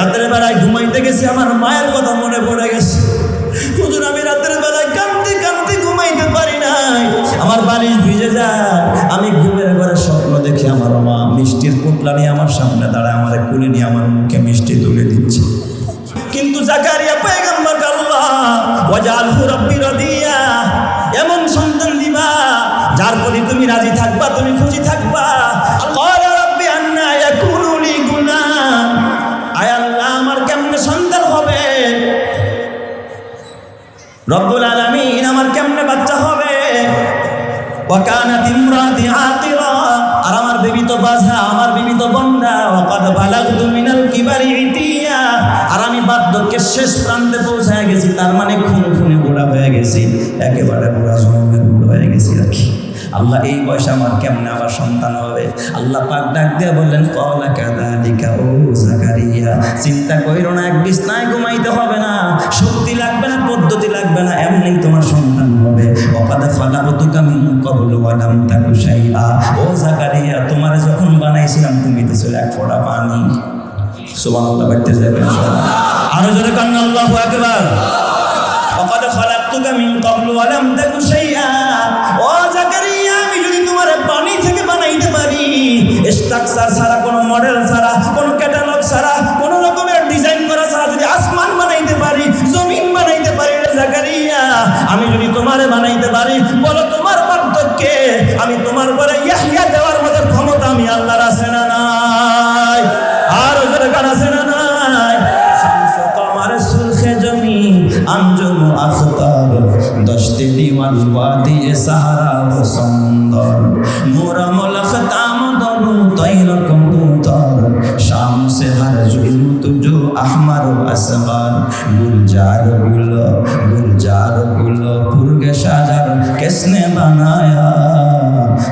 রাতের বেলায় ঘুমাইতে গেছি, আমার মায়ের কথা মনে পড়ে গেছে। হুজুর আমি রাতের বেলায় কাঁদতে কাঁদতে ঘুমাইতে পারি নাই, আমার বালিশ ভিজে যায়। আমি ঘুমের ঘরে স্বপ্ন দেখি আমার মা মিষ্টির পোটলা নিয়ে আমার সামনে দাঁড়ায়, আমার কুলে নিয়ে আমার মুখে মিষ্টি তুলে দিচ্ছে। কিন্তু জাকারিয়া পয়গম্বর আল্লাহ ওয়াজআলহু রাব্বি রাদিয়া, এমন সন্তান দিবা যার প্রতি তুমি রাজি থাকবা, তুমি খুশি থাকবা। ক্বালা রাব্বি আন্না ইয়াকুনু লি গুলাম, আয় আল্লাহ আমার কেমনে সন্তান হবে? রব্বুল আলামিন আমার কেমনে বাচ্চা হবে? ওয়া কানাত ইমরাতি আকিরা, আর আমার বিবি তো বাজা, আমার বিবি তো বন্ধা। ওয়া কাদ বালাগতু মিনাল কিবারি ইতিয়া, আর আমি বার্ধক্যের শেষ প্রান্তে পৌঁছায় গেছি, তার মানে খুনে বুড়া হয়ে গেছি, একেবারে বুড়া জন্মের বুড়া হয়ে গেছি আর কি। আল্লাহ এই বয়সে আমার কেমনে আবার সন্তান হবে? আল্লাহ পাক ডাক দিয়ে বললেন ক্বালা কাযালিকা ও জাকারিয়া, চিন্তা কইরো না, এক বিছনায় ঘুমাইতে হবে না, শক্তি লাগবে না, পদ্ধতি লাগবে না, এমনি তোমার সন্তান হবে। ওয়াকাদ খালাকতুকা মিন ক্বাবলু ওয়া লাম তাকু শাইআ, ও জাকারিয়া তোমারে যখন বানাইছিলাম তুমি তো ছিল এক ফোঁটা পানি। সুবহানাল্লাহ, বলতে যাবেন আরো জোরে কান্না আল্লাহু আকবার। ওয়াকাদ খালাকতুকা মিন ক্বাবলু ওয়া লাম তাকু শাইআ, ও জাকারিয়া আমি যদি তোমারে পানি থেকে বানাইতে পারি, স্ট্রাকচার ছাড়া, কোনো মডেল ছাড়া, কোনো ক্যাটালগ ছাড়া, কোনো রকমের ডিজাইন করা ছাড়া যদি আসমান বানাইতে পারি, জমিন বানাইতে পারি রে জাকারিয়া, আমি যদি তোমারে বানাইতে পারি, বলো তোমার বার্ধক্যে আমি তোমার ঘরে ইয়াহইয়া দেওয়ার মতো ক্ষমতা আমি আল্লাহর আছে না নাই? আর ওদের কার আছে না নাই? শামসু কমার সুরখে জমি আঞ্জুম আখতার, দশতে দিওয়াল ওয়াদি সাহারা ও সুন্দর, মোরা মুলখতাম দরু তৈর কবুতর, শাম से हर जुल्म तुझो अहमर असगर, गुलजार गुलो फुर्गे शाजर किसने बनाया,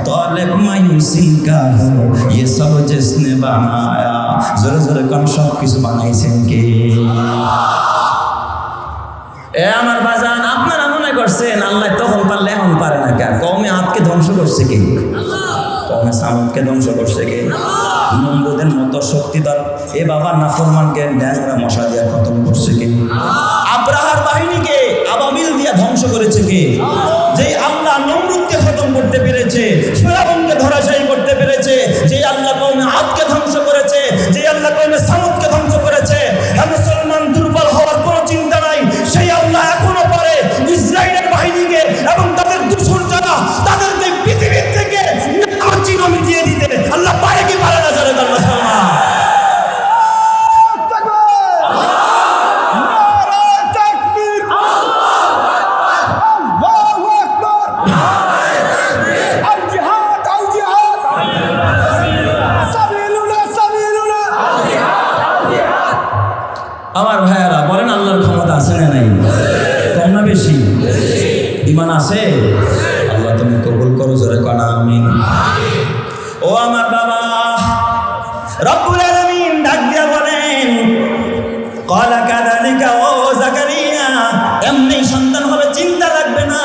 तौलिक मायूसी का हो ये सब जिसने बनाया। जोर जोर कौन सब किस বানাইছেন কে? এ আমার বাজান, আপনারা মনে করছেন আল্লাহ তখন পারলে এখন পারে না কেন? কওমে আদকে ধ্বংস করছে কে? কওমে সামুদকে ধ্বংস করছে কে? নমরুদের মতো শক্তিধর এ বাবা নাফরমানকে ড্যাংরা মশা দিয়ে খতম করছে কে? আব্রাহার বাহিনীকে আবাবিল দিয়ে ধ্বংস করেছে কে? যে আল্লাহ নমরুদকে খতম করতে পেরেছে, ফিরআউনকে ধরাশায়ী করতে পেরেছে, যে আল্লাহ কওমে আদকে ধ্বংস করেছে, যে আল্লাহ কওমে সামুদকে ধ্বংস করেছে। হ্যাঁ মুসলমান, দুর্বল হওয়ার কোনো চিন্তা নাই, সেই আল্লাহ এখনো পারে ইসরায়েলের বাহিনীকে এবং তাদের দুশমন যারা, তাদেরকে পৃথিবীর থেকে চিহ্ন মিটিয়ে দিতে আল্লাহ পারে কি পারে না? জানেন মুসলমান, আমার ভাইয়ারা বলেন আল্লাহর ক্ষমতা আছে না নাই? কম না বেশি? ঈমান আছে? আল্লাহ তুমি কবুল করো, জোরে কনা আমিন। ও আমার বাবা, রব্বুল আলামিন ডাক দিয়া বলেন ক্বালা কাযালিকা, ও জাকারিয়া এমনি সন্তান হবে, চিন্তা লাগবে না,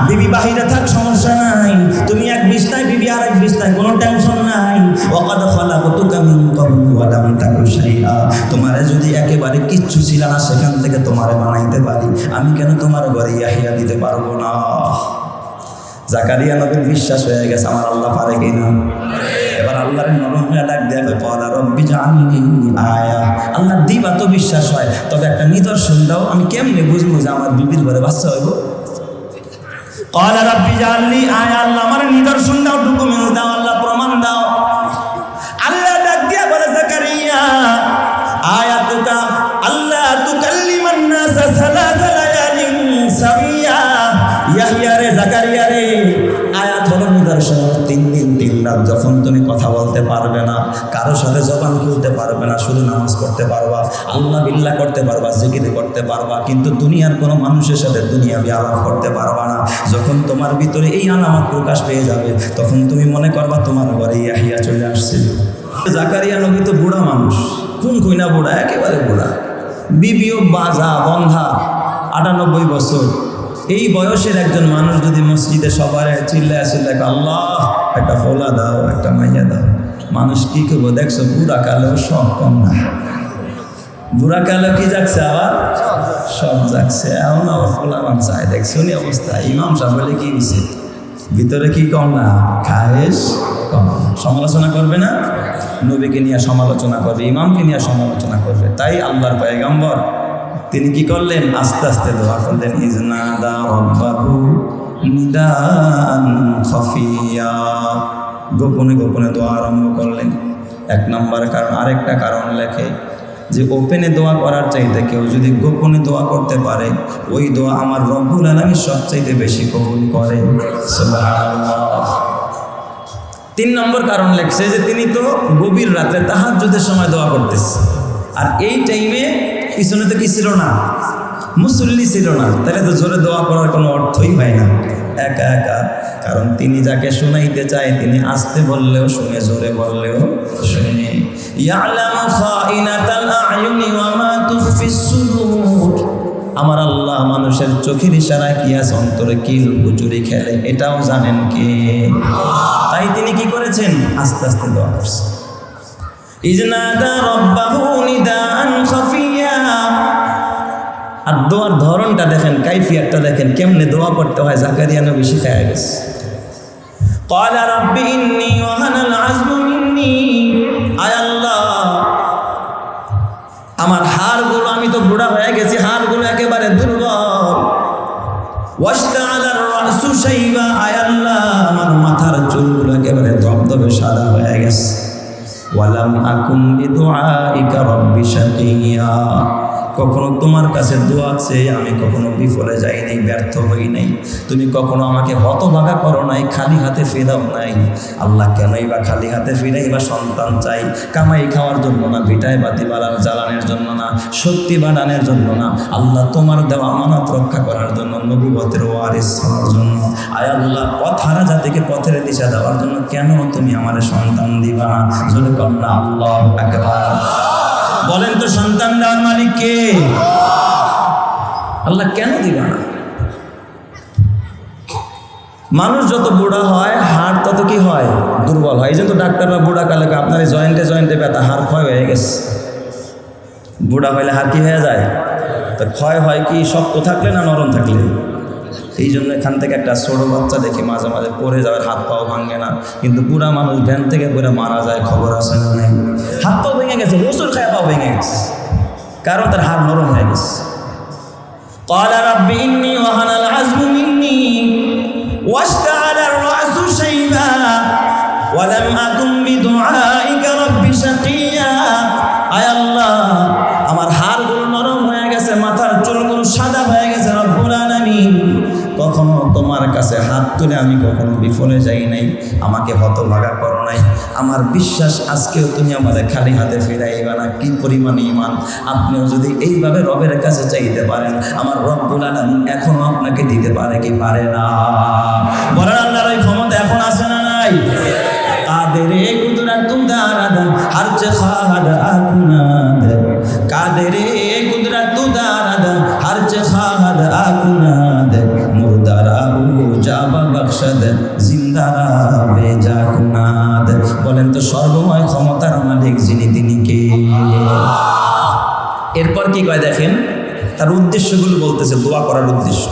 বিবি বাহিরে থাক সমস্যা নাই, তুমি এক বিছনায় বিবি আর এক বিছনায়, কোনো টেনশন নাই। ওয়াকাদ খালাকতুকা মিন ক্বাবলু ওয়া লাম তাকু শাইআ, তোমারে যদি একেবারে কিচ্ছু ছিল না সেখান থেকে তোমারে বানাইতে পারি, আমি কেন তোমার ঘরে ইয়াহইয়া দিতে পারবো না? জাকারিয়া নবীর বিশ্বাস হয়ে গেছে আমার আল্লাহ পারে কিনা। এবার আল্লাহর নরম হয়ে ডাক দেবে ক্বালা রব্বি জাআলনি আয়া, আল্লাহ দিবা তো বিশ্বাস হয়, তবে একটা নিদর্শন দাও, আমি কেমনে বুঝবো যে আমার বিবির ঘরে বাচ্চা হইব? ক্বালা রব্বি জাআলনি আয়া, আল্লাহ আমার নিদর্শন দাও, ডকুমেন্টস দাও, আল্লাহ প্রমাণ দাও। আল্লাহ ডাক দিয়া বলে জাকারিয়া আয়াতুকা আল্লাহ তুকাল্লিমান নাসা সালাসা লায়ালিন সাবিয়া, ইয়াহইয়া রে জাকারিয়া রে, আয়াত হলো নিদর্শন, 3 দিন 3 রাত যখন তুমি কথা বলতে পারবে না, কারোর সাথে জবান খুলতে পারবে না, শুধু নামাজ পড়তে পারবা, আল্লাহ বিল্লাহ করতে পারবা, জিকির করতে পারবা, কিন্তু দুনিয়ার কোনো মানুষের সাথে দুনিয়াবি আলাপ করতে পারবা না। যখন তোমার ভিতরে এই আলামত প্রকাশ পেয়ে যাবে, তখন তুমি মনে করবা তোমার ঘরে ইয়াহইয়া চলে আসছে। জাকারিয়া নবী তো বুড়া মানুষ, কোন কইনা বুড়া, একেবারে বুড়া, বিবিও বাজা বন্ধা, 98 বছর। এই বয়সের একজন মানুষ যদি মসজিদে সবার চিল্লায় আল্লাহ একটা ফোলা দাও, একটা মাইয়া দাও, মানুষ কি করবো? দেখছো বুড়া কালেও সব কম না, বুড়া কালো কি যাচ্ছে আবার সব যাচ্ছে, এমন আবার ফোলামান চায় দেখছি উনি অবস্থা। ইমাম সাহেব বলে কি হয়েছে, ভিতরে কি কম না, খায়েশ কম। সমালোচনা করবে না, নবীকে নিয়ে সমালোচনা করবে, ইমামকে নিয়ে সমালোচনা করবে। তাই আল্লাহর পয়গম্বর তিনি কি করলেন, আস্তে আস্তে দোয়া করলেন, ইজনাদা রাব্বাহু নিদান খাফিয়া, গোপনে গোপনে দোয়া আরম্ভ করলেন। এক নম্বর কারণ। আরেকটা কারণ লেখে যে ওপেনে দোয়া করার চাইতে কেউ যদি গোপনে দোয়া করতে পারে, ওই দোয়া আমার রব্বুল আলামিন সবচাইতে বেশি কবুল করে। সুবহানাল্লাহ। 3 নম্বর কারণ লেখছে যে তিনি তো গভীর রাতে তাহাজ্জুদের সময় দোয়া করতেছে, আর এই টাইমে পিছনে তো কি ছিল না, মুসল্লি ছিল না, তাহলে তো জোরে দোয়া করার কোনো অর্থই হয় না, একা একা। কারণ তিনি যাকে শুনাইতে চায় তিনি আস্তে বললেও শুনে, জোরে বললেও শুনে। ইয়ালামু খাইনাতাল আ'য়ুনি ওয়া মা তুখফিস সুদূর, আমার আল্লাহ মানুষের চোখের ইশারায় কি আছে, অন্তরে কি লুকোচুরি খেলে, এটাও জানেন কে। তাই তিনি কি করেছেন, আস্তে আস্তে দোয়া করছেন। ইজনাদা রাব্বাহু নিদান খাফিয়া। আর দোয়ার ধরনটা দেখেন, কাইফিয়াতটা দেখেন, কেমনে দোয়া করতে হয় জাকারিয়া নবী শিখায়া গেছে। ক্বালা রাব্বি ইন্নী ওয়াহানাল আযমু মিন্নী, আয় আল্লাহ আমার হাড়গুলো, আমি তো বুড়া হয়ে গেছি, হাড়গুলো একেবারে দুর্বল। ওয়াশতাআলার রাসু শাইবা, আয় আল্লাহ আমার মাথার চুলগুলো একেবারে ধবধবে সাদা হয়ে গেছে। ওয়ালাম আকুম বিদুআইকা রাব্বি শাকিয়া, কখনো তোমার কাছে দোয়া চেয়ে আমি কখনো বিফলে যাই নাই, ব্যর্থ হই নাই। তুমি কখনো আমাকে হতভাগা করো নাই, খালি হাতে ফেরাও নাই। আল্লাহ কেনই বা খালি হাতে ফিরাই বা সন্তান চাই, কামাই খাওয়ার জন্য না, ভিটায় বাতি জ্বালানোর জন্য না, শক্তি বাড়ানোর জন্য না, আল্লাহ তোমার দেওয়া আমানত রক্ষা করার জন্য, নবুবতের ওয়ারিস হওয়ার জন্য। আয় আল্লাহ পথহারা জাতিকে পথের দিশা দেওয়ার জন্য কেন তুমি আমার সন্তান দিবা না? জোরে কর না আল্লাহু আকবার। বলেন তো সন্তান দেওয়ার মালিক কে? আল্লাহ কেন দিবা না? মানুষ যত বুড়া হয় হাড় তত কি হয়, দুর্বল হয়। এই জন্য ডাক্তাররা বুড়া কালে আপনার জয়েন্টে জয়েন্টে ব্যথা, হাড় ক্ষয় হয়ে গেছে। বুড়া হইলে হাড় কি হয়ে যায়, তো ক্ষয় হয় কি শক্ত থাকলে না নরম থাকলে? এই জন্য এখান থেকে একটা ছোটো বাচ্চা দেখি মাঝে মাঝে পড়ে যাওয়ার, হাত পাও ভাঙে না, কিন্তু বুড়া মানুষ ভ্যান থেকে পড়ে মারা যায়, খবর আছে না নেই? হাত পাও ভেঙে গেছে, ওষুধ খায় পাও ভেঙে গেছে, কারণ তার হাড় নরম হয়ে গেছে। قال رب إني وهن العزم مني واشتعل الرأس شيبا ولم أكن بدعائك رب شقيا। আয় আল্লাহ আমার হাড়গুলো নরম হয়ে গেছে, মাথার চুলগুলো সাদা হয়ে গেছে, রব্বুল আলামিন কখনো তোমার কাছে হাত তুলে আমি কখনো বিফলে যাই নাই, আমাকে হতভাগা করো নাই। আমার বিশ্বাস আজকেও তুমি আমাদের খালি হাতে ফিরাইবা না। কি পরিমাণ ঈমান! আপনিও যদি এইভাবে রবের কাছে চাইতে পারেন, আমার রব্বুল আলামিন এখনো আপনাকে দিতে পারে কি পারে না? বলেন আল্লাহর ওই ক্ষমতা এখন আছে না নাই? কাদেরে কুদরত দারাদ হরচ খাদ আকুনাদ, কাদেরে কুদরত দারাদ হরচ খাদ আকুনাদ, মুরদারা জাবা বখশদ জিন্দারা বেজা কুনাদ। বলেন তো সর্বময় ক্ষমতার মালিক যিনি, তিনি কে? এরপর কি কয় দেখেন, তার উদ্দেশ্যগুলো বলতেছে, দোয়া করার উদ্দেশ্য।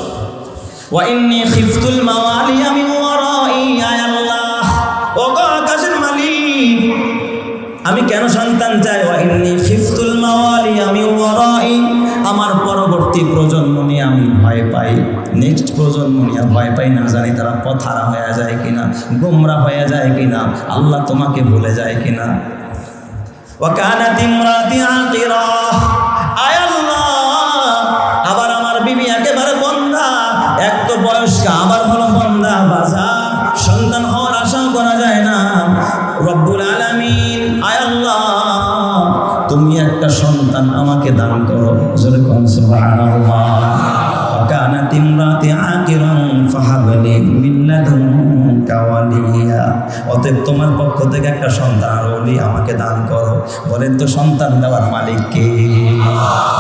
ওয়া ইন্নী খিফতুল মাওয়ালিয়া মিন ওয়ারাই, আয় আল্লাহ ও আকাশের মালিক আমি কেন সন্তান চাই? ওয়া ইন্নী খিফতুল মাওয়ালিয়া মিন ওয়ারাই, আমার পরবর্তী প্রজন্ম নিয়ে আমি ভয় পাই, নেক্সট প্রজন্ম নিয়ে ভয় পাই, না জানি তারা পথহারা হয়ে যায় কিনা, গোমরা হয়ে যায় কিনা, আল্লাহ তোমাকে ভুলে যায় কিনা। ওয়া কানাত ইমরাতি আকিরা, আয় আল্লাহ আবার আমার বিবি একেবারে বন্ধা, এক তো বয়স্কা আবার হলো বন্ধা, বাজা সন্তান হওয়ার আশা করা যায় না। রব্বুল আলামিন আয় আল্লাহ তুমি একটা সন্তান আমাকে দান করো, জোরে কোন সুবহানাল্লাহ। কানাত ইমরাতি আকিরান ফাহাবলি মিন লাদুনকা ওয়ালিয়া, অতএব তোমার পক্ষ থেকে একটা সন্তান আর ওলি আমাকে দান করো। বলেন তো সন্তান দেওয়ার মালিক কে?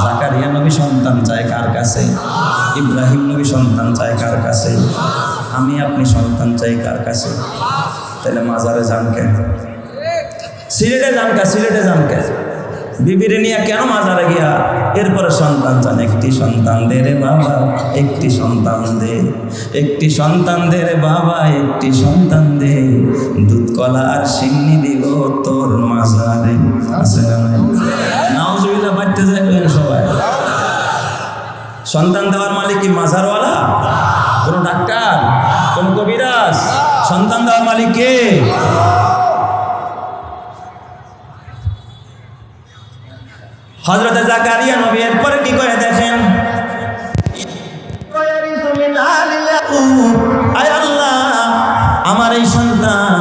জাকারিয়া নবী সন্তান চায় কার কাছে? ইব্রাহিম নবী সন্তান চায় কার কাছে? আমি আপনি সন্তান চাই কার কাছে? তাহলে মাজারে যান কেন? সিলেটে যান কে? সিলেটে যান কে? বিবিরে নিয়ে কেন মাজারে গিয়া এরপরে সন্তান চান, একটি সন্তান দে রে বাবা, একটি সন্তান দে, একটি সন্তান দে রে বাবা, একটি সন্তান দে, দুধ কলা আর সিন্নি দিব তোর মাজারে। আছে না নাই? নাউজুবিল্লাহ বাড়তে যায় সবাই। সন্তান দেওয়ার মালিক কি মাজারওয়ালা, কোনো ডাক্তার, কোনো কবিরাজ? সন্তান দেওয়ার মালিক কে? হযরত জাকারিয়া নবী এরপরে কি করে দেখেন, আয় আল্লাহ আমার এই সন্তান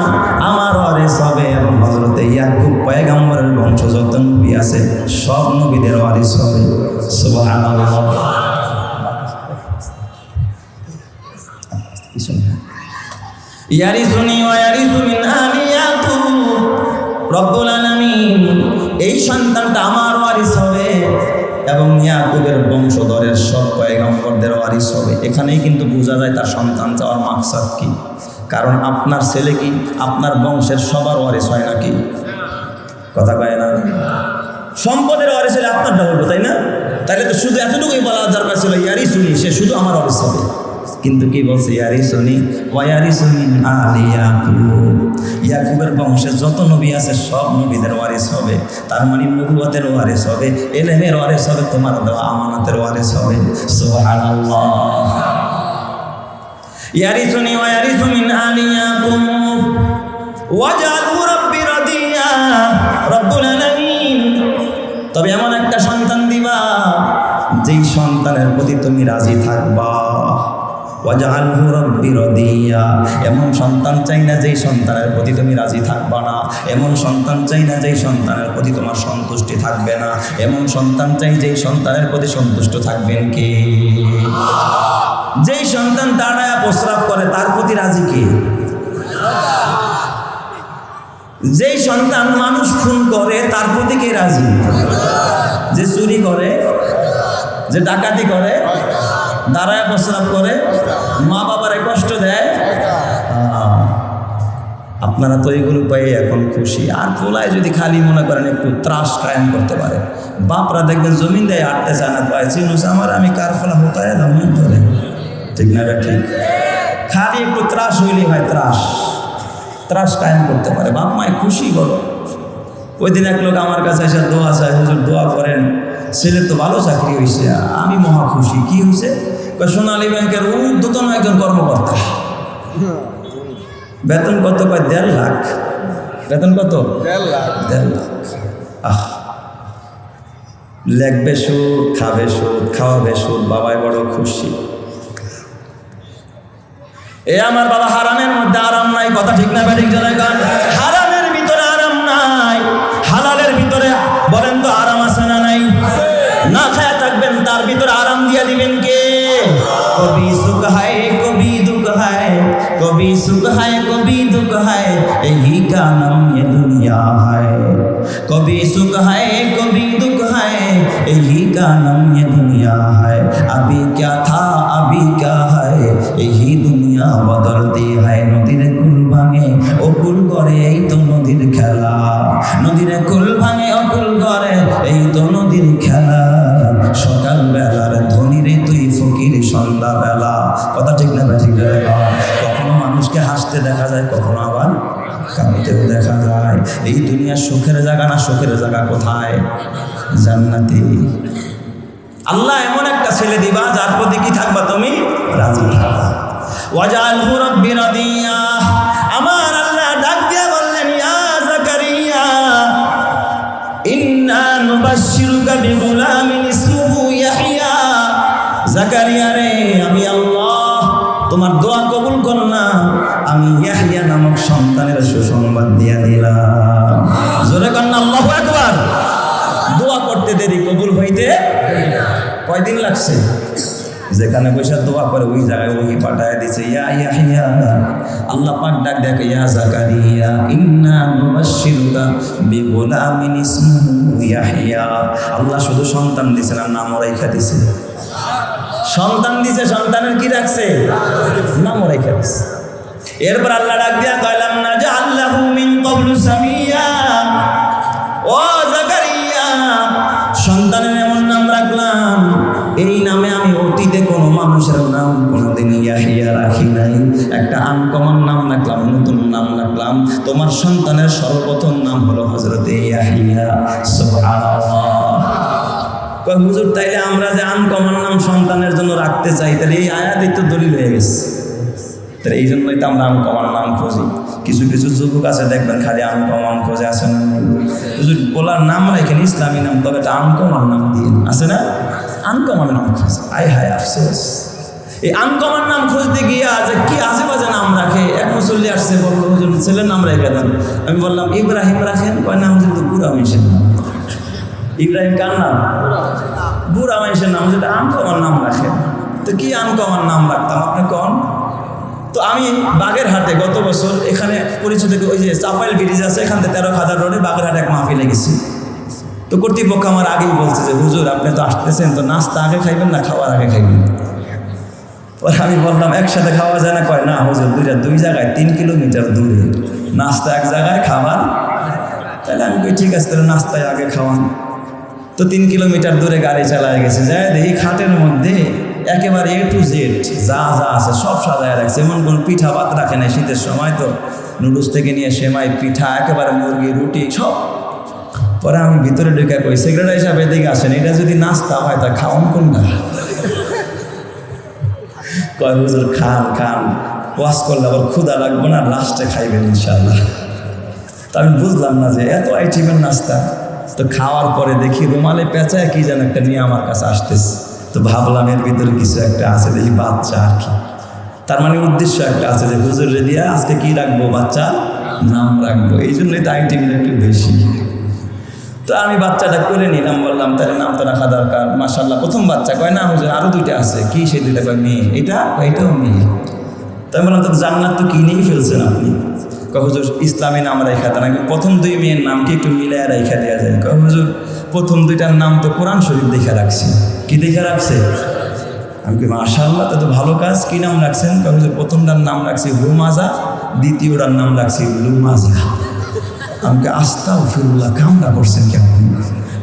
আমার ওয়ারিস হবে, এবং হযরত ইয়াকুব পয়গম্বরের বংশ যত নবী আছে সব নবীদের ওয়ারিস হবে। সুবহানাল্লাহ। ইয়ারিসুনি ওয়া ইয়ারিসু মিন আলি ইয়াকুব, রব্বুল আলামিন এই সন্তানটা আমার ওয়ারিস হবে এবং ইয়াকুবের বংশধরের সব পয়গম্বরদের ওয়ারিস হবে। এখানেই কিন্তু বোঝা যায় তার সন্তান চাওয়ার মাকসাদ কি। কারণ আপনার ছেলে কি আপনার বংশের সবার ওয়ারিস হয় নাকি? কথা কয় না? সম্পদের ওয়ারিস হলে আপনারটা বলবো, তাই না? তাইলে তো শুধু এতটুকুই বলা দরকার ছিল ইয়ারিসুনি, সে শুধু আমার ওয়ারিস হবে। কিন্তু কি বলছে? ইয়ারিসুনি ওয়া ইয়ারিসু মিন আলি ইয়াকুব, ইয়াকুবের বংশে যত নবী আছে সব নবীদের ওয়ারিস হবে। তার মানে নবুয়তের ওয়ারিস হবে, ইলমের ওয়ারিস হবে, তোমার দেওয়া আমানতের ওয়ারিস হবে। সুবহানাল্লাহ। ইয়ারিসুনি ওয়া ইয়ারিসু মিন আলি ইয়াকুব ওয়াজআলহু রাব্বি রাদিয়া, রব্বুল আলামিন তবে এমন একটা সন্তান দিবা যেই সন্তানের প্রতি তুমি রাজি থাকবা। ওয়াজআলহু রাব্বি রাদিয়া, এমন সন্তান চাই না যেই সন্তানের প্রতি তুমি রাজি থাকবা না, এমন সন্তান চাই না যেই সন্তানের প্রতি তোমার সন্তুষ্টি থাকবে না, এমন সন্তান চাই যেই সন্তানের প্রতি সন্তুষ্ট থাকবেন কে? যেই সন্তান দাঁড়ায় প্রস্রাব করে তার প্রতি রাজি কে? যেই সন্তান মানুষ খুন করে তার প্রতি কে রাজি? যে চুরি করে, যে ডাকাতি করে, দাঁড়ায় প্রস্রাব করে, মা বাবারে কষ্ট দেয়, আপনারা তো এইগুলো পেয়ে এখন খুশি। আর পোলায় যদি খালি মনে করেন একটু ত্রাস কায়েম করতে পারে, বাপরা দেখবেন জমিন দেয় আটতে চায় না, পায় চিনুস আমার আমি কার ফলা হতায় দাম করে, ঠিক না? ঠিক। খালি একটু ত্রাস হইলে হয়, ত্রাস কায়েম করতে পারে, বাপ মায় খুশি করো। ওই দিন এক লোক আমার কাছে এসে দোয়া চায়, হুজুর দোয়া করেন, ছেলের তো ভালো চাকরি হয়েছে। আমি মহা খুশি। কি হয়েছে? সোনালী ব্যাংকের ঊর্ধ্বতন একজন কর্মকর্তা। বেতন কত? কয় 1.5 লাখ। বেতন কত? 1.5 লাখ। 1.5 লাখ। লেখবে সুদ, খাবে সুদ, খাওয়াবে সুদ, বাবাই বড় খুশি। এ আমার বাবা, হারামের মধ্যে আরাম নাই। কথা ঠিক না ব্যাঠিক জনগণ? হারামের ভিতরে আরাম নাই, হালালের ভিতরে বলেন তো আরাম আছে না নাই? না খায়া থাকবেন তার ভিতরে আরাম দিয়া দিবেন কে? কবি সুখ হায় কবি দুঃখ হায়, কবি সুখ হায় কবি দুঃখ হায়, यही का नाम ये दुनिया है। कभी सुख है कभी दुख है, यही का नाम ये दुनिया है। अभी क्या था अभी क्या है, यही दुनिया बदलती है। नदीर कुल भाঙে ও কুল করে, এই তো নদীর খেলা। নদীর কুল ভাঙে ও কুল করে, এই তো নদীর খেলা। সকাল বেলার ধনীরে তুই ফকির সন্ধ্যা বেলা। কথা ঠিক না ঠিক না? কখনো মানুষকে হাসতে দেখা যায়, কখনো আবার কাঁদতেও দেখা যায়। এই দুনিয়ার সুখের জায়গা না, সুখের জায়গা কোথায়? জান্নাতে। আল্লাহ এমন একটা ছেলে দিবা যার প্রতি কি থাকবা তুমি? রাজি থাকবা। ওয়াজআলহু রাব্বি রাদিয়া, আমার আল্লাহ ডাক দিয়া বললেন, ইয়া জাকারিয়া ইন্না নুবাশশিরুকা বিগুলামিন ইসমুহু ইয়াহইয়া। জাকারিয়া রে, আমি আল্লাহ তোমার দোয়া কবুল করলাম, আমি ইয়াহইয়া নামক সন্তানের সুসংবাদ দিয়া দিলাম। জোরে কন্না আল্লাহু আকবার। দোয়া করতে দেরি, কবুল হইতে কয়দিন লাগছে? যেখানে বসে দোয়া করে ওই জায়গায় ওই পাঠায় দিছে, ইয়া ইয়াহইয়া। আল্লাহ পাক ডাক দেখে, ইয়া জাকারিয়া ইন্না নুবাশশিরুকা বিগুলামিন ইসমুহু ইয়াহইয়া। আল্লাহ শুধু সন্তান দিছে না, নামও রাইখা দিছে। সন্তান দিছে, সন্তানের কি রাখছে? নামও রাইখা দিছে। এরপর আল্লাহ ডাক দিয়া কইলাম না যে আল্লাহু মিন ক্বাবলু সামিয়া, ও জাকারিয়া সন্তানের এমন নাম রাখলাম, এই নামে আমি অতীতে কোনো মানুষের নাম কোনোদিন ইয়াহিয়া রাখি নাই। একটা আনকমন নাম রাখলাম, নতুন নাম রাখলাম। তোমার সন্তানের সর্বপ্রথম নাম হলো হযরত ইয়াহিয়া। সুবহানাল্লাহ। কয় হুজুর, তাইলে আমরা যে আনকমন নাম সন্তানের জন্য রাখতে চাই, তাহলে এই আয়াতই তো দলিল হয়ে গেছে। তাহলে এই জন্যই তো আমরা আনকমন নাম খুঁজি। কিছু কিছু যুবক আছে দেখবেন খালি আনকমন খোঁজে, আছে না? হুজুর বলার নাম রাখেন ইসলামী নাম, তবে এটা আনকমন নাম দিয়ে, আছে না? আনকমন নাম খোঁজে, আয় হায় আফসোস। এই আনকমন নাম খুঁজতে গিয়ে আজ কি আজে বাজে নাম রাখে। এক মুসল্লি আসছে, বললো হুজুর ছেলের নাম রেখে দেন। আমি বললাম ইব্রাহিম রাখেন। কয় না হুজুর, তো বুড়া মানুষের নাম। ইব্রাহিম কার নাম? বুড়া মানুষের নাম, যেটা আনকমন নাম রাখেন। তো কি আনকমন নাম রাখতাম আপনি কন? তো আমি বাগেরহাটে গত বছর এখানে পরিচিত ওই যে চাপাইল ব্রিজ আছে, এখান থেকে 13,000 রোডে বাগেরহাটে এক মাহফিলে গেছি। তো কর্তৃপক্ষ আমার আগেই বলছে যে হুজুর আপনি তো আসতেছেন, তো নাস্তা আগে খাইবেন না খাওয়ার আগে খাইবেন? পরে আমি বললাম একসাথে খাওয়া যায় না। কয় না হুজুর, দুই জায়গায় 3 কিলোমিটার দূরে, নাস্তা এক জায়গায়, খাবার। তাহলে আমি কই ঠিক আছে, তাহলে নাস্তায় আগে খাওয়ান। তো 3 কিলোমিটার দূরে গাড়ি চালায় গেছে, যায় দেখি খাটের মধ্যে একেবারে A to Z যা যা আছে সব সাজায় রাখছে। এমন কোনো পিঠা ভাত রাখে নাই, শীতের সময় তো নুডলস থেকে নিয়ে সেমাই, পিঠা, একেবারে মুরগি, রুটি সব। পরে আমি ভিতরে ঢুকে কই, সেক্রেটারি সাহেব এদিকে আসেন, এটা যদি নাস্তা হয় তা খাওয়ান কোনটা? কয় হুজুর খান খান, ওয়াশ করলে আবার ক্ষুধা লাগবে না, লাস্টে খাইবেন ইনশাআল্লাহ। তো আমি বুঝলাম না যে এত আইটেমের নাস্তা। তো খাওয়ার পরে দেখি রুমালে পেঁচায় কি যেন একটা নিয়ে আমার কাছে আসতেছে। তো ভাবলাম এর ভিতরে কিছু একটা আছে, দেখি বাচ্চা আর কি। তার মানে উদ্দেশ্য একটা আছে যে হুজুর রেডিয়া আজকে কি রাখবো, বাচ্চা নাম রাখবো, এই জন্যই তো আইটেমটা একটু বেশি। তো আমি বাচ্চাটা করে নিলাম, বললাম তাহলে নাম তো রাখা দরকার। মাশাআল্লাহ প্রথম বাচ্চা। কয় না হুজুর আরো 2টা আছে। কি সেই 2টা? কয় মেয়ে। এটাও মেয়ে। তো আমি বললাম তো জান্নাত তো কিনেই ফেলছেন আপনি। কয় হুজুর ইসলামী নাম রেখা দেন, প্রথম 2 মেয়ের নাম কি একটু মিলাইয়া রেখা দেওয়া যায়? কয় হুজুর প্রথম 2টার নাম তো কোরআন শরীফ দেখে রাখছি। কি দেখে রাখছে? আমি কি মাশাআল্লাহ, তা তো ভালো কাজ। কি নাম রাখছেন? কয় হুজুর প্রথমটার নাম রাখছি হুমাজা, দ্বিতীয়টার নাম রাখছি লুমাজা। আমাকে আস্তাগফিরুল্লাহ, কামটা করছেন কেমন?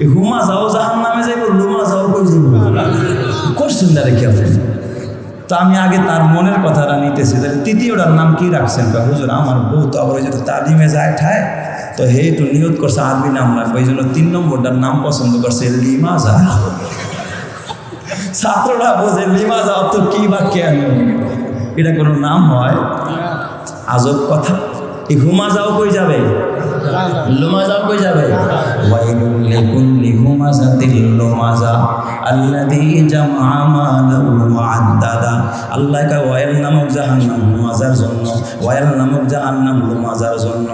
এই হুমাজাও জাহান নামে যাইব, লুমাজাও কই যাইব, করছেন না রেখে আপনি। তো আমি আগে তার মনের কথাটা নিতেছি। তাহলে তৃতীয়টার নাম কি রাখছেন? হুজুর আমার বউ তো আবার ওই যে তালিমে যায় ঠায়, তো হে একটু নিয়ত করছে আরবি নাম রাখবে, এই জন্য 3 নম্বরটার নাম পছন্দ করছে লিমাজা। ছাত্ররা বোঝে লিমাজা তো কি বা কেন, এটা কোনো নাম হয়? আজব কথা। এই হুমাজাও কই যাবে, লুমাজাও কই যাবে? ওয়াইলুল লিকুল্লি হুমাজাতিল লুমাজা আল্লাযী জামআ মালাহু ওয়া আদ্দাদা। আল্লাহ কা ওয়াইল নামক জাহান্নাম লুমাজার জন্য, ওয়াইল নামক জাহান্নাম লুমাজার জন্য।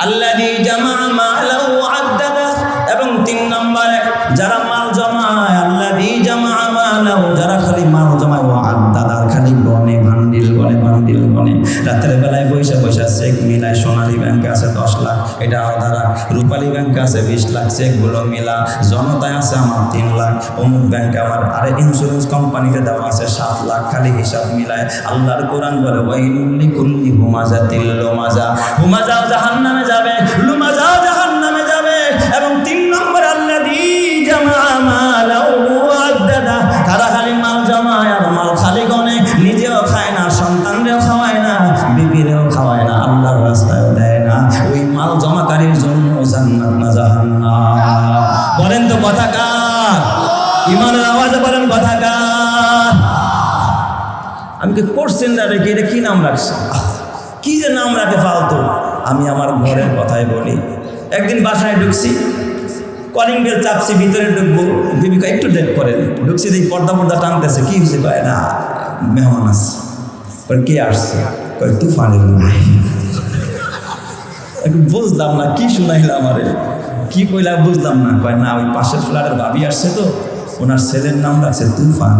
আল্লাযী জামআ মালাহু ওয়া আদ্দাদা, এবং 3 নম্বরে যারা মাল জমায়, আল্লাযী জামআ মালাহু, যারা খালি মাল জমায়, ওয়া আদ্দাদা খালি গনে, বান্ডিল গনে, বান্ডিল গনে। রাতের বেলায় বৈশা বৈশা চেক মিলায়, সোনালী ব্যাংকে আছে 10 লাখ, এটা আধারা, রূপালী ব্যাংকে আছে 20 লাখ, চেকগুলো মিলা, জনতায় আছে আমার 3 লাখ, অমুক ব্যাংকে আমার, আরে ইন্স্যুরেন্স কোম্পানিতে দেওয়া আছে 7 লাখ, খালি হিসাব মিলায়। আল্লাহর কোরআন বলে ওয়াইলুল লিকুল্লি হুমাজাতিল লুমাজা, হুমাজাও জাহান্নামে যাবে, লুমাজাও জাহান্নামে যাবে। এবং 3 নম্বর আল্লাযী জামআ মালাহু ওয়া আদ্দাদা, তারা খালি মাল জমায় আর মাল খালি গনে, নিজেও খায় না, সন্তানরেও খাওয়ায় না, বিবিরেও খাওয়ায় না, আল্লাহর রাস্তায়ও দেয় না। ওই মাল জমাকারীর জন্য জান্নাত না জাহান্নাম? বলেন তো কথা কার? ইমানের আওয়াজে বলেন কথা কার? আমি কি করছেন না রেখে এটা কি নাম রাখছি? কি যে নাম রাখে ফালতু। আমি আমার ঘরের কথাই বলি। একদিন বাসায় ঢুকছি, কলিং বেল চাপছি, ভিতরে ঢুকবো, বিবিকা একটু ডেট করেন। ঢুকছি দেখি পর্দা টানতেছে। কি হয়েছে? কয় না মেহমান আসছে। কে আসছে? কয় তুফানের ভাই। বুঝলাম না কি শুনাইলাম, আমারে কি কইলা বুঝলাম না। কয় না ওই পাশের ফ্ল্যাটের ভাবি আসছে, তো ওনার ছেলের নাম রাখছে তুফান।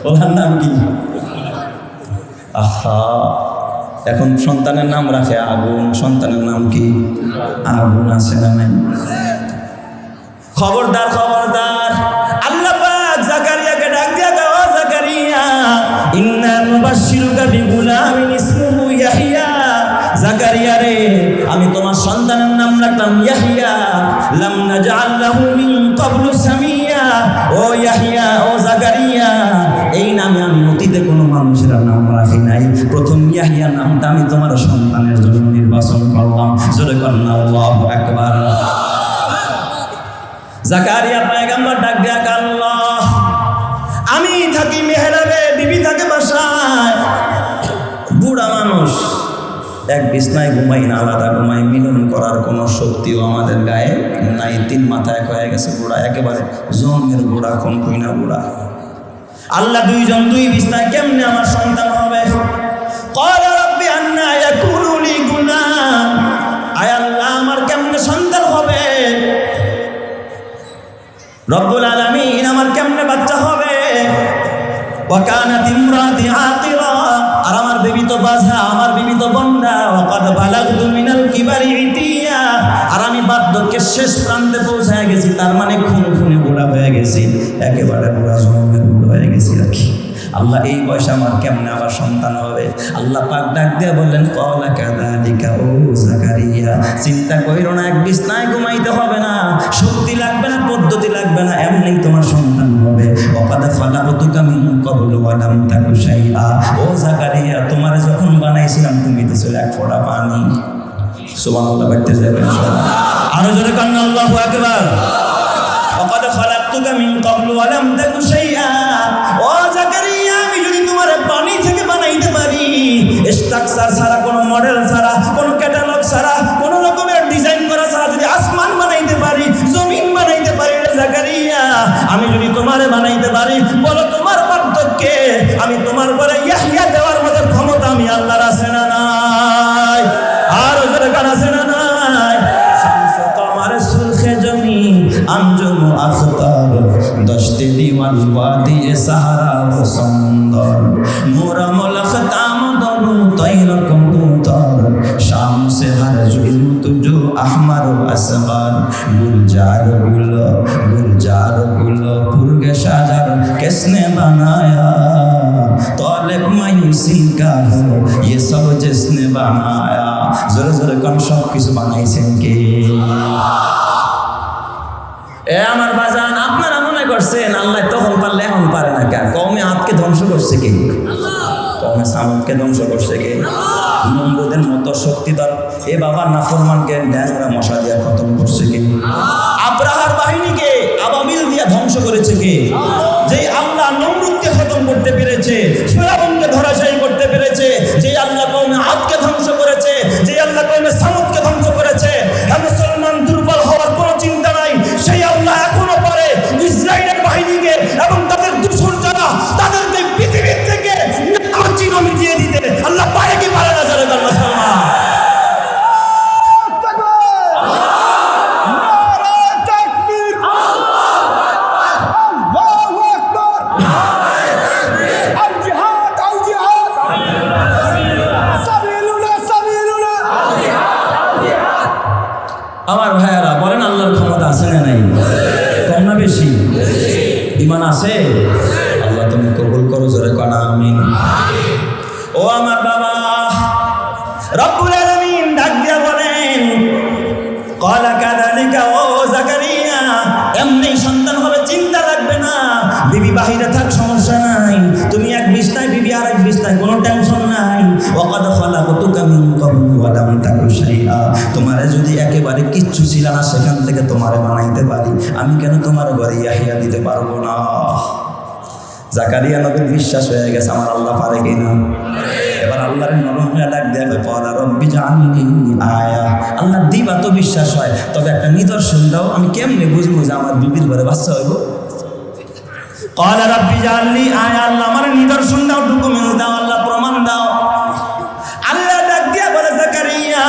ওনার নাম কি? আহা, এখন সন্তানের নাম রাখে আগুন, সন্তানের নাম কি? আগুন আছে না নাই? খবরদার খবরদার। আল্লাহ পাক জাকারিয়াকে ডাক দিয়া কয়, ও জাকারিয়া ইন্না নুবাশশিরুকা বিগুলামিন ইসমুহু ইয়াহইয়া। জাকারিয়া রে, আমি তোমার সন্তানের নাম রাখলাম ইয়াহইয়া। লাম নাজআল লাহু মিন ক্বাবলু সামিয়া, ও ইয়াহইয়া, ও জাকারিয়া, এই নামে আমি অতীতে কোনো মানুষের নাম রাখি নাই। প্রথম ইয়াহইয়া নামটা আমি তোমার সন্তানের জন্য নির্বাচন করলাম। জোরে কন্না আল্লাহু আকবার। জাকারিয়া পয়গম্বর ডাক দিয়া, আল্লাহ, আমি থাকি মেহরাবে, বিবি থাকে বাসায়, বুড়া মানুষ, এক বিছনায় ঘুমাই না, আলাদা ঘুমাই, মিলন করার কোনো শক্তিও আমাদের গায়ে নাই। 3 মাথা এক হয়ে গেছে, বুড়া, একেবারে জন্মের বুড়া, খুনখুইনা বুড়া। আল্লাহ, 2 জন 2 বিছনায়, কেমনে আমার সন্তান হবে? ক্বালা রাব্বি আন্না ইয়াকুনু লি গুলাম, আয় আল্লাহ, আমার কেমনে সন্তান হবে? রব্বুল আলামিন, আমার কেমনে বাচ্চা হবে? ওয়া কানাত ইমরাতি আকিরা, আর আমার বিবি তো বাজা, আমার বিবি তো বন্ডা। ওয়া কাদ বালাগতু মিনাল কিবারি ইতিয়া, আর আমি বার্ধক্যের শেষ প্রান্তে পৌঁছে গেছি, তার মানে খুনে বুড়া হয়ে গেছি, একেবারে বুড়া, জন্মের বুড়া হয়ে গেছি আর কি। আল্লাহ, এই বয়সে আমার কেমনে আবার সন্তান হবে? আল্লাহ পাক ডাক দিয়ে বললেন, ক্বালা কাযালিকা ও জাকারিয়া, চিন্তা কইরো না, এক বিছনায় ঘুমাইতে হবে না, শক্তি লাগবে না, পদ্ধতি লাগবে না, এমনি তোমার সন্তান হবে। ওয়া কাদ খালাকতুকা মিন ক্বাবলু ওয়া লাম তাকু শাইআ, ও জাকারিয়া, তোমার যখন বানাইছিলাম তুমি তো ছিল এক ফোঁটা পানি। সুবহানাল্লাহ, বলতে যাবেন আরো জোরে কান্না, আল্লাহু আকবার। ওয়া কাদ খালাকতুকা মিন ক্বাবলু ওয়া লাম তাকু শাইআ, ও জাকারিয়া, আমি যদি তোমার পানি থেকে বানাইতে পারি, স্ট্রাকচার ছাড়া, কোনো মডেল ছাড়া, কোনো ক্যাটালগ ছাড়া, কোনো রকমের ডিজাইন করা ছাড়া যদি আসমান বানাইতে পারি, জমিন বানাইতে পারি, রে জাকারিয়া, আমি যদি তোমারে বানাইতে পারি, বলো তোমার বার্ধক্যে আমি তোমার ঘরে ইয়াহইয়া দেওয়ার মতো ক্ষমতা আমি আল্লাহর আছে না নাই? আর ওদের কার আছে না নাই? শামসু কমার সুরখে জমিন আঞ্জুম আখতার, দশতে দিওয়ান ওয়াদি সাহারা ও সুন্দর, মোরা মুলখতাম দরু তৈর কবুতর, শামসে হর জুল তুজো আহমর ও আসগর, গুলজার গুলো ফুরগে সাজার किसने बनाया, तौलिब मायूसी का हो ये सब जिसने बनाया। जोरे जोरे कम সব কিছু বানাইছেন কে? এ আমার বাজান, আপনারা মনে করছেন আল্লাহ তখন পারলে এখন পারে না কেন? কওমে আদকে ধ্বংস করছে কে? কওমে সামুদকে ধ্বংস করছে কে? নমরুদের মতো শক্তিধর এ বাবা নাফরমানকে ড্যাংরা মশা দিয়ে খতম করছে কে? আব্রাহার বাহিনীকে আবাবিল দিয়ে ধ্বংস করেছে কে? যেই আল্লাহ নমরুদকে খতম করতে পেরেছে, ফিরআউনকে ধরাশায়ী করতে পেরেছে, যেই আল্লাহ কওমে আদকে ধ্বংস করেছে, যেই আল্লাহ কওমে সামুদকে ধ্বংস করেছে, মুসলমান দুর্বল হওয়ার কোনো চিন্তা নাই, সেই আল্লাহ এখনো পারে ইসরায়েলের বাহিনীকে এবং তাদের দুশমন যারা, তাদেরকে পৃথিবীর থেকে চিহ্ন মিটিয়ে দিতে আল্লাহ পারে কি পারে না? যারা মুসলমান আমার ভাইয়ারা বলেন, আল্লাহর ক্ষমতা আছে না নাই? কম না বেশি? ঈমান আছে? আল্লাহ তুমি কবুল করো, জোরে কনা আমিন। ও আমার বাবা, রব্বুল আলামিন ডাক দিয়া বলেন, ক্বালা কাযালিকা ও জাকারিয়া, এমনি সন্তান হবে, চিন্তা লাগবে না, বিবি বাহিরে থাক, সমস্যা নাই, তুমি এক বিছনায়, বিবি আর এক বিছনায়, কোনো টেনশন নাই। ওয়া কাদ খালাকতুকা মিন ক্বাবলু ওয়া লাম তাকু শাইআ, তোমারে যদি একেবারে কিচ্ছু ছিল না সেখান থেকে তোমারে বানাইতে পারি, আমি কেন তোমার ঘরে ইয়াহইয়া দিতে পারবো না? জাকারিয়া নবীর বিশ্বাস হয়ে গেছে, আমার আল্লাহ পারে কিনা। এবার আল্লাহর নরম হয়ে ডাক দেবে, ক্বালা রব্বি জাআলনি আয়া, আল্লাহ দিবা তো বিশ্বাস হয়, তবে একটা নিদর্শন দাও, আমি কেমনে বুঝবো যে আমার বিবির ঘরে বাচ্চা হইব? ক্বালা রব্বি জাআলনি আয়া, আল্লাহ আমার নিদর্শন দাও, ডকুমেন্টস দাও, আল্লাহ প্রমাণ দাও। আল্লাহ ডাক দিয়া বলে, জাকারিয়া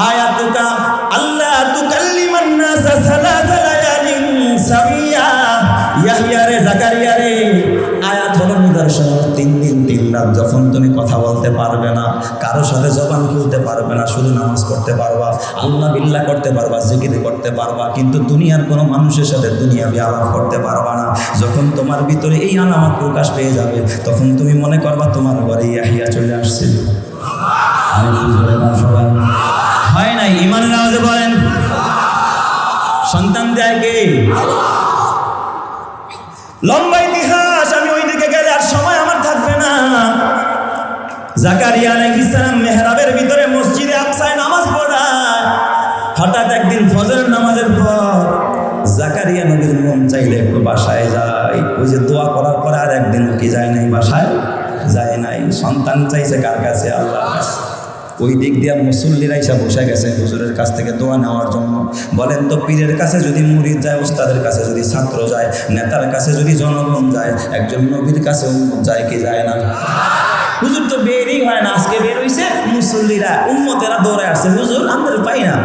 আয়াতুকা আল্লাহ তুকাল্লিমান নাসা সালাসা লায়ালিন সাবিয়া, ইয়াহইয়া রে, জাকারিয়া রে, আয়াত হলো নিদর্শন, 3 দিন 3 রাত যখন তুমি কথা বলতে পারবে না, কারো সাথে জবান খুলতে পারবে না, শুধু নামাজ পড়তে পারবা, আল্লাহ বিল্লাহ করতে পারবা, জিকির করতে পারবা, কিন্তু দুনিয়ার কোনো মানুষের সাথে দুনিয়াবি আলাপ করতে পারবা না। যখন তোমার ভিতরে এই আলামত প্রকাশ পেয়ে যাবে, তখন তুমি মনে করবা তোমার ঘরে ইয়াহইয়া চলে আসছে। হয় নাই? ঈমানের আওয়াজে বলেন। সন্তান দেয় কে? লম্বা ইতিহাস, আমি ওই দিকে গেলে আর সময় আমার থাকবে না। জাকারিয়া আলাইহিস সালাম মেহরাবের ভিতরে মসজিদে আকসায় নামাজ পড়ায়। হঠাৎ একদিন ফজরের নামাজের পর জাকারিয়া নবীর মন চাইলে একটু বাসায় যায়। ওই যে দোয়া করার পর আর একদিন কি যায় নাই, বাসায় যায় নাই। সন্তান চাইছে কার কাছে? আল্লাহর কাছে। ওই দিক দিয়ে মুসল্লিরা এসে বসে গেছে হুজুরের কাছ থেকে দোয়া নেওয়ার জন্য। বলেন তো, পীরের কাছে যদি মুরিদ যায়, ওস্তাদের কাছে যদি ছাত্র যায়, নেতার কাছে যদি জনগণ যায়, একজন নবীর কাছে উম্মত যায় কি যায় না? হুজুর তো বেরই হয় না, আজকে বের হইছে, মুসল্লিরা উম্মতেরা দৌড়ে আসছে, হুজুর আমাদের পাই না,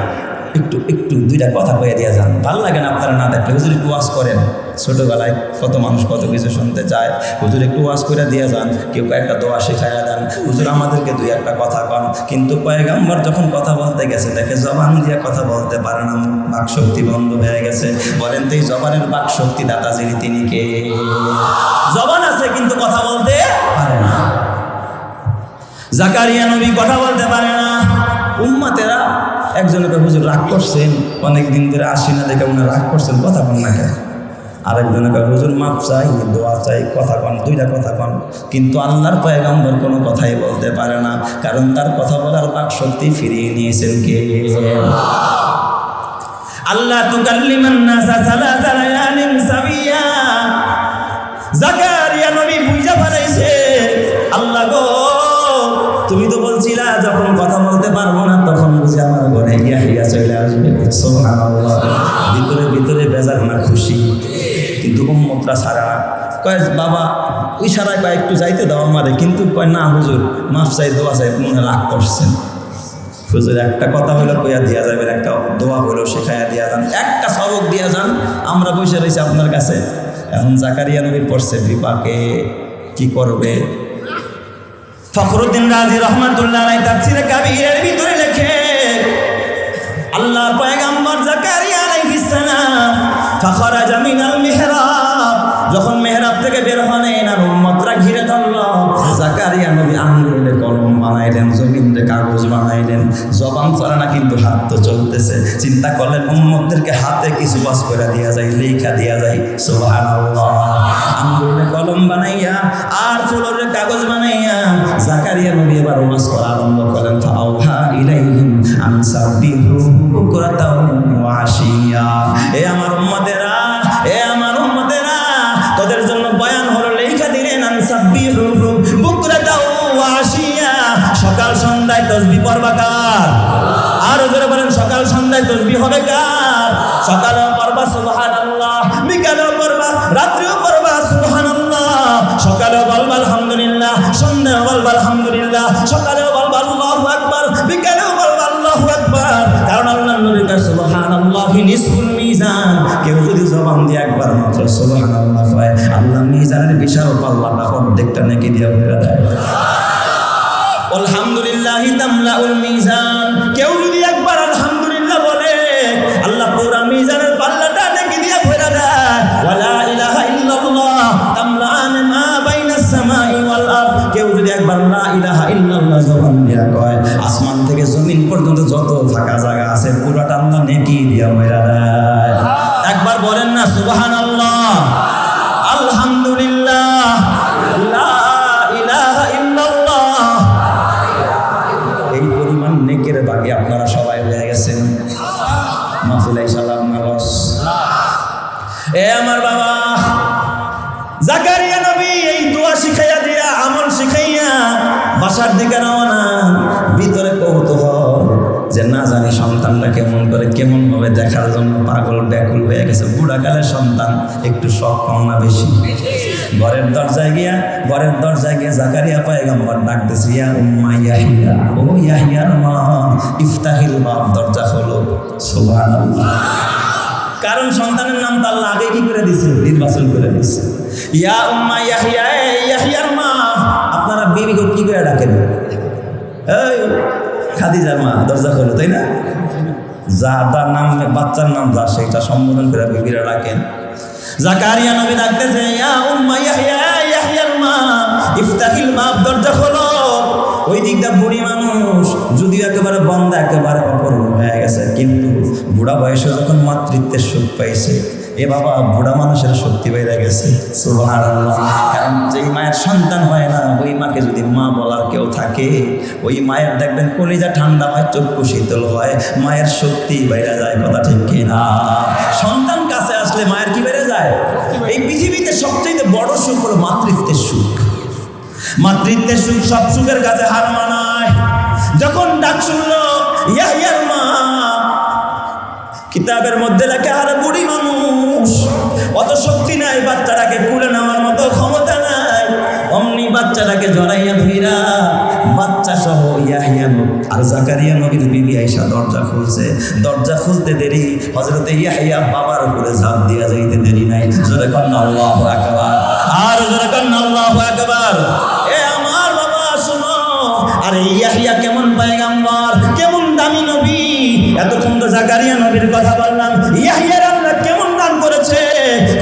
একটু একটু দুইটা কথা কয়ে দিয়ে যান। ভালো লাগে না আপনারা না দেখলে? হুজুর একটু ওয়াজ করেন। ছোটোবেলায় কত মানুষ কত কিছু শুনতে চায়, হুজুর একটু ওয়াজ করে দিয়ে যান, কেউ একটা দোয়া শেখাইয়া দেন, হুজুর আমাদেরকে দুই একটা কথা কন। কিন্তু পয়গম্বর যখন কথা বলতে গেছে, দেখে জবান দিয়ে কথা বলতে পারে না, বাকশক্তি বন্ধ হয়ে গেছে। বলেন তো, এই জবানের বাকশক্তি দাতা যিনি, তিনি কে? জবান আছে কিন্তু কথা বলতে পারে না। জাকারিয়া নবী কথা বলতে পারে না। উম্মতেরা একজনকে হুজুর রাগ করছেন, অনেকদিন ধরে আসি না দেখে উনি রাগ করছেন, কথা কন না কেন? আরেকজনকে হুজুর মাপ চাই, দোয়া চাই, কথা কন, দুইটা কথা কন। কিন্তু আল্লাহর পয়গম্বর কোনো কথাই বলতে পারে না, কারণ তার কথা বলার বাক শক্তি ফিরিয়ে নিয়েছেন কে? আল্লাহ তুকাল্লিমান নাসা সালাসা লায়ালিন সাবিয়া। জাকারিয়া নবী বুঝা ফেলাইছে, আল্লাহ গো, তুমি তো বলছিলা যখন কথা বলতে পারবো না তখন বুঝি আমার ঘরে ইয়াহিয়া চলে আসবে। সুবহানাল্লাহ। ভিতরে ভিতরে বেজার না খুশি, কিন্তু উম্মতরা ছাড়া না। কয় বাবা ওই সারায় কয় একটু যাইতে দাও আমারে, কিন্তু কয় না হুজুর মাফ চাই, দোয়া চাই, মনে রাগ করছেন। হুজুর একটা কথা হলো কইয়া দিয়া যাবেন, একটা দোয়া হলো শেখাইয়া দিয়া যান, একটা সবক দিয়া যান, আমরা বসে রয়েছি আপনার কাছে। এখন জাকারিয়া নবী পড়ছে বিপাকে, কি করবে? ফখরুদ্দিন রাজি রহমাতুল্লাহ আলাইহি তাফসীরে কাবীরের ভিতরে লেখে, আল্লাহর পয়গম্বর জাকারিয়া আলাইহিস সালাম ফাখরাজা মিনাল মিহরাব, যখন মেহরাব থেকে বের হলেন আর উম্মতরা ঘিরে ধরল, জাকারিয়া নবী আঙ্গুলে কলম বানাইলেন, জমিনে কাগজ বানাইলেন। জবান চলে না কিন্তু হাত তো চলতেছে। চিন্তা করলেন উম্মতদেরকে হাতে কিছু বাস করে দেওয়া যায়, লেখা দেওয়া যায়। সুবহানাল্লাহ। আঙ্গুলে কলম বানাইয়া আর ফুলের কাগজ বানাইয়া জাকারিয়া নবী এবার ওয়াজ করা আরম্ভ করেন। ফাআওহা ইলাইহিম আন সাব্বিহু বুকরাতাও ওয়া আশিয়া। এ আমার উম্মতেরা, এ আমার উম্মতেরা, তোদের জন্য বয়ান হলো, লেখা দিলেন আন সাব্বিহু বুকরাতাও ওয়া আশিয়া। সকাল সন্ধ্যায় তাসবিহ পড়বা কার? আর জোরে বলেন, সকাল সন্ধ্যায় তাসবিহ হবে কার? সকালেও পড়বা সুবহানাল্লাহ, বিকালেও পড়বা, রাত্রেও পড়বা সুবহানাল্লাহ। সকালেও বলবা আলহামদুলিল্লাহ, সন্ধ্যায়ও বলবা আলহামদুলিল্লাহ, সকালেও বলবা আল্লাহু আকবার, বিকালেও বলবা আল্লাহু আকবার। কারণ আল্লাহর নবী কয় সুবহানাল্লাহি নিসফুল মিজান। কেউ যদি জবান দিয়ে একবার মাত্র সুবহানাল্লাহ কয়, আল্লাহ মিজানের বিশাল পাল্লাটা অর্ধেকটা নেকি দিয়ে ভরে দেয়। আলহামদুলিল্লাহি তামলাউল মিজান। কেউ যদি একবার আলহামদুলিল্লাহ বলে, আল্লাহ পুরা মিজানের পাল্লাটা নেকি দিয়ে ভরে দেয়। ওয়ালা ইলাহা ইল্লাল্লাহ তামলাআন মা বাইনাস সামাই ওয়াল আরদ। কেউ যদি একবার লা ইলাহা ইল্লাল্লাহ জবান দিয়ে কয়, আসমান থেকে জমিন পর্যন্ত যত ফাঁকা জায়গা আছে পুরাটা আল্লাহ নেকি দিয়ে ভরে দেয়। একবার বলেন না সুবহানাল্লাহ, আলহামদুলিল্লাহ, লা ইলাহা ইল্লাল্লাহ। এই পরিমাণ নেকের বাকি আপনারা সবাই হয়ে গেছেন। মাহফিল ইনশাআল্লাহ নামাজ। এ আমার বাবা, জাকারিয়া নবী এই দোয়া শিখাইয়া দিয়া, আমল শিখাইয়া বাসার দিকে রওনা। ভিতরে কৌতূহল যে না জানি সন্তানটা কেমন করে, কেমন ভাবে দেখার জন্য পাগল ব্যাকুল হয়ে গেছে। বুড়াকালের সন্তান একটু শখ কম না বেশি? ঘরের দরজায় গিয়া জাকারিয়া পয়গম্বর ডাকতেছে, ইয়া উম্মা ইয়াহিয়া, ও ইয়াহিয়ার মা, ইফতাহিল বাব, দরজা খোলো। সুবহানাল্লাহ। কারণ সন্তানের নাম তো আল্লাহ আগে কি করে দিয়েছে? নির্বাচন করে দিয়েছে। ইয়া উম্মা ইয়াহিয়া, ইয়াহিয়ার মা। আপনারা বিবিকে কি করে ডাকেন? এই খাদিজার মা, দরজা খোলো, তাই না? যার নাম, বাচ্চার নাম যা, সেটা সম্বোধন করে বিবিরা ডাকেন। জাকারিয়া নবী ডাকতেছে, ইয়া উম্মা ইয়াহিয়া, ইয়াহিয়ার মা, ইফতাহিল বাব, দরজা খোলো। ওই দিকটা বুড়ি মানুষ যদিও একেবারে বন্ধ, একেবারে অপূর্ণ হয়ে গেছে, কিন্তু বুড়া বয়সে যখন মাতৃত্বের সুখ পাইছে, এ বাবা বুড়া মানুষের শক্তি বেড়ে গেছে। সুবহানাল্লাহ। কারণ যেই মায়ের সন্তান হয় না, ওই মাকে যদি মা বলার কেউ থাকে, ওই মায়ের দেখবেন কলিজা ঠান্ডা হয়, চক্ষু শীতল হয়, মায়ের শক্তি বেড়ে যায়। কথা ঠিক কিনা? সন্তান কাছে আসলে মায়ের কি বেড়ে যায়? এই পৃথিবীতে সবচেয়ে বড় সুখ হলো মাতৃত্বের সুখ। মাতৃত্বের সুখ সব সুখের কাছে হার মানায়। যখন ডাক শুনলো ইয়াহইয়ার মা, কিতাবের মধ্যে লেখা, আর বুড়ি মানুষ, অত শক্তি নাই, বাচ্চাটাকে কুলে নেওয়ার মতো ক্ষমতা নাই। অমনি বাচ্চাটাকে জড়াইয়া ধইরা বাচ্চা সহ ইয়াহইয়া আর জাকারিয়া নবীর বিবি আয়েশা দরজা খুলছে। দরজা খুলতে দেরি, হযরতে ইয়াহইয়া বাবার উপরে ঝাঁপ দিয়া যাইতে দেরি নাই। জোরে কন্না আল্লাহু আকবার, আর জোরে কন্না আল্লাহু আকবার। এ আমার বাবা শুনো, আরে ইয়াহইয়া কেমন পয়গম্বর, কেমন দামি নবী। এতক্ষণ তো জাকারিয়া নবীর কথা বললাম, ইয়াহইয়ার আল্লাহ কেমন দান করেছে।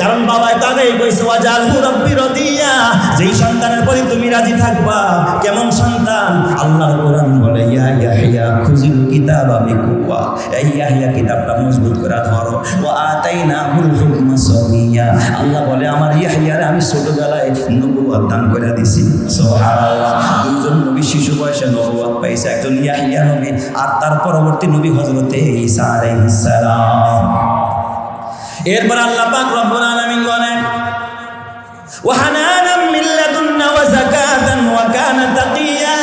কারণ বাবাই তাকেই কইছে ওয়াজালহু রাব্বি রাদিয়া, যেই সন্তানের প্রতি তুমি রাজি থাকবা। কেমন সন্তান? আল্লাহর কোরআন বলে ইয়া ইয়াহইয়া খুযিল কিতাবা বিকুওয়া, এই ইয়াহইয়া কিতাবটা মজবুত করে ধরো। ওয়া আতাইনাহুল হুকমা সাবিয়া, আল্লাহ বলে আমার ইয়াহইয়ারে আমি ছোটবেলায় নবুয়ত দান করে দিছি। সুবহানাল্লাহ। দুইজন নবী শিশু বয়সে নবুয়ত পাইছে, একজন ইয়াহইয়া নবী আর তার পরবর্তী নবী হযরতে ঈসা আলাইহিস সালাম। এরপর আল্লাহ পাক রব্বুল আলামিন বলেন ওয়া হানানাম মিন লাদুন্না ওয়া যাকাতান ওয়া কানা তাকিয়া।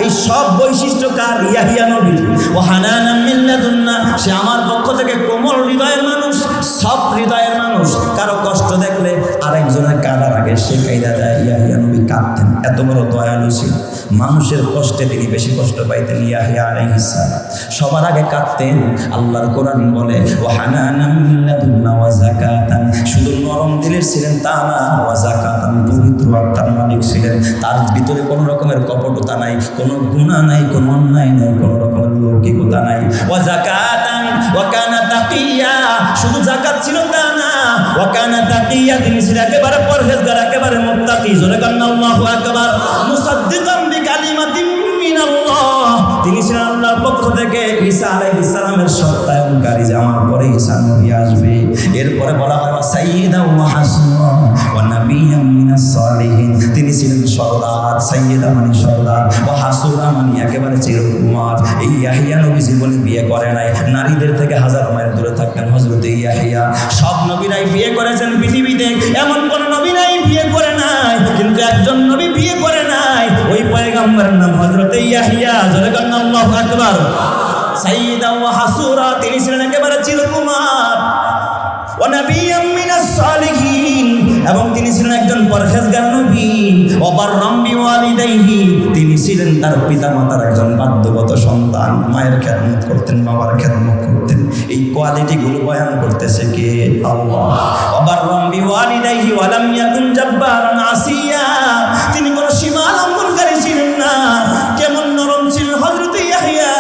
এই সব বৈশিষ্ট্য কার? ইয়াহইয়া নবীর। ওয়া হানানাম মিন লাদুন্না, সে আমার পক্ষ থেকে কোমল হৃদয়ের মানুষ, সব হৃদয়ের মানুষ। কারো কষ্ট দেখলে আরেকজনের কাঁদার আগে সে কাঁদা যায়। ইয়াহইয়া নবী কাঁদতেন, এত বড় দয়ালু ছিল। মানুষের কষ্টে তিনি বেশি কষ্ট পাইতেন। ইয়াহইয়া আলাইহিস সালাম সবার আগে কাঁদতেন। আল্লাহর কোরআন বলে ওয়া হানানাম মিন লাদুন্না ওয়া যাকাতান, শুধু নরম দিলের ছিলেন তা না, ওয়া যাকাতান পবিত্র আত্মার মালিক ছিলেন। তার ভিতরে কোনো রকমের কপটতা নাই, কোনো গুনাহ নাই, কোনো অন্যায় নাই, কোনো রকমের লৌকিকতা নাই। ওয়া যাকাতান ওয়া কানা তাকিয়া, শুধু যাকাত ছিল তা না, ওয়া কানা তাকিয়া, তিনি ছিলেন একেবারে পরহেজগার, একেবারে মুত্তাকি। জোরে কান্না আল্লাহু আকবার। মুসাদ্দিকাম বিকালিমাতিন মিনাল্লাহ, তিনি ছিলেন আল্লাহর পক্ষ থেকে ঈসা আলাইহিস সালামের সত্যায়নকারী, যে আমার পরে ঈসা নবী আসবে। এরপরে বলা হয় সাইয়্যিদা ওয়া হাসুরা ওয়া নাবিয়্যাম মিনাস সালিহিন, তিনি ছিলেন সরদার। সাইয়্যিদা মানে সরদার, ওয়া হাসুরা মানে একেবারে চিরকুমার। এই ইয়াহইয়া নবী জীবনে বিয়ে করে নাই, নারীদের থেকে হাজার মাইল দূরে থাকতেন হযরতে ইয়াহইয়া। সব নবীরাই বিয়ে করেছেন পৃথিবীতে, এমন কোন নবী নাই বিয়ে করে নাই, কিন্তু একজন নবী বিয়ে করে নাই, ওই পয়গম্বরের নাম হযরতে ইয়াহইয়া। জোরে কান্না আল্লাহু আকবার। সাইয়্যিদা ওয়া হাসুরা, তিনি ছিলেন একেবারে চিরকুমার। ওয়া নাবিয়্যাম মিনাস সালিহিন, এবং তিনি ছিলেন একজন পরহেজগার নবী। ওয়া বাররাম বিওয়ালিদাইহি, তিনি ছিলেন তার পিতামাতার একজন বাধ্যগত সন্তান। মায়ের খেদমত করতেন, বাবার খেদমত করতেন। এই কোয়ালিটিগুলো বয়ান করতেছে কে? আল্লাহ। ওয়া বাররাম বিওয়ালিদাইহি ওয়া লাম ইয়াকুন জাব্বারান আসিয়া, তিনি কোনো সীমা লঙ্ঘনকারী ছিলেন না। কেমন নরম ছিলেন হযরতে ইয়াহইয়া।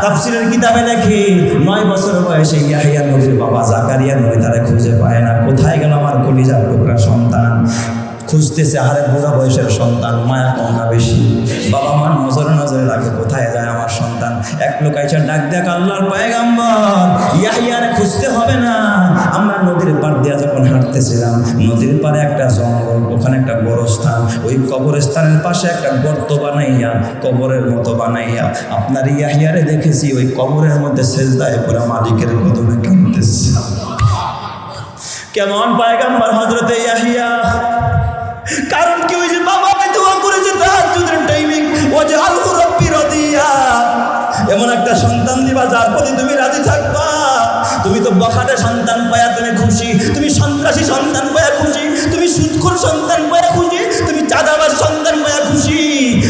তাফসীরের কিতাবে লেখে 9 বছর বয়সে ইয়াহইয়া নবীর বাবা জাকারিয়া নবী তারা খুঁজে পায় না। কোথায় গেল আমার কলিজার টুকরা সন্তান? খুঁজতেছে, আরে বুড়া বয়সের সন্তান, মায়া কম না বেশি। বাবা মার নজরে নজরে রাখে, কোথায় যায় আমার সন্তান। এক লোক আইসা ডাক দেখ, আল্লাহর পয়গম্বর ইয়াহইয়ারে খুঁজতে হবে না। আমরা নদীর পাড় দিয়ে যখন হাঁটতেছিলাম, নদীর পাড়ে একটা জঙ্গল, ওখানে একটা গোরস্থান, ওই কবরস্থানের পাশে একটা গর্ত বানাইয়া, কবরের মতো বানাইয়া আপনার ইয়াহইয়ারে দেখেছি ওই কবরের মধ্যে সেজদায় পুরা মালিকের কদমে কাঁদতেছে। কেমন পয়গম্বর হযরতে ইয়াহইয়া। কারণ কি, ওই যে বাবা দোয়া করেছে তাহাজ্জুদের টাইমিং, ওয়াজআলহু রাব্বি রাদিয়া, এমন একটা সন্তান দিবা যার প্রতি তুমি রাজি থাকবা। তুমি তো বখাটে সন্তান পায়া তুমি খুশি, তুমি সন্ত্রাসী সন্তান পায়া খুশি, তুমি সুদখোর সন্তান পায়া খুশি, তুমি চাঁদাবাজ সন্তান পায়া খুশি।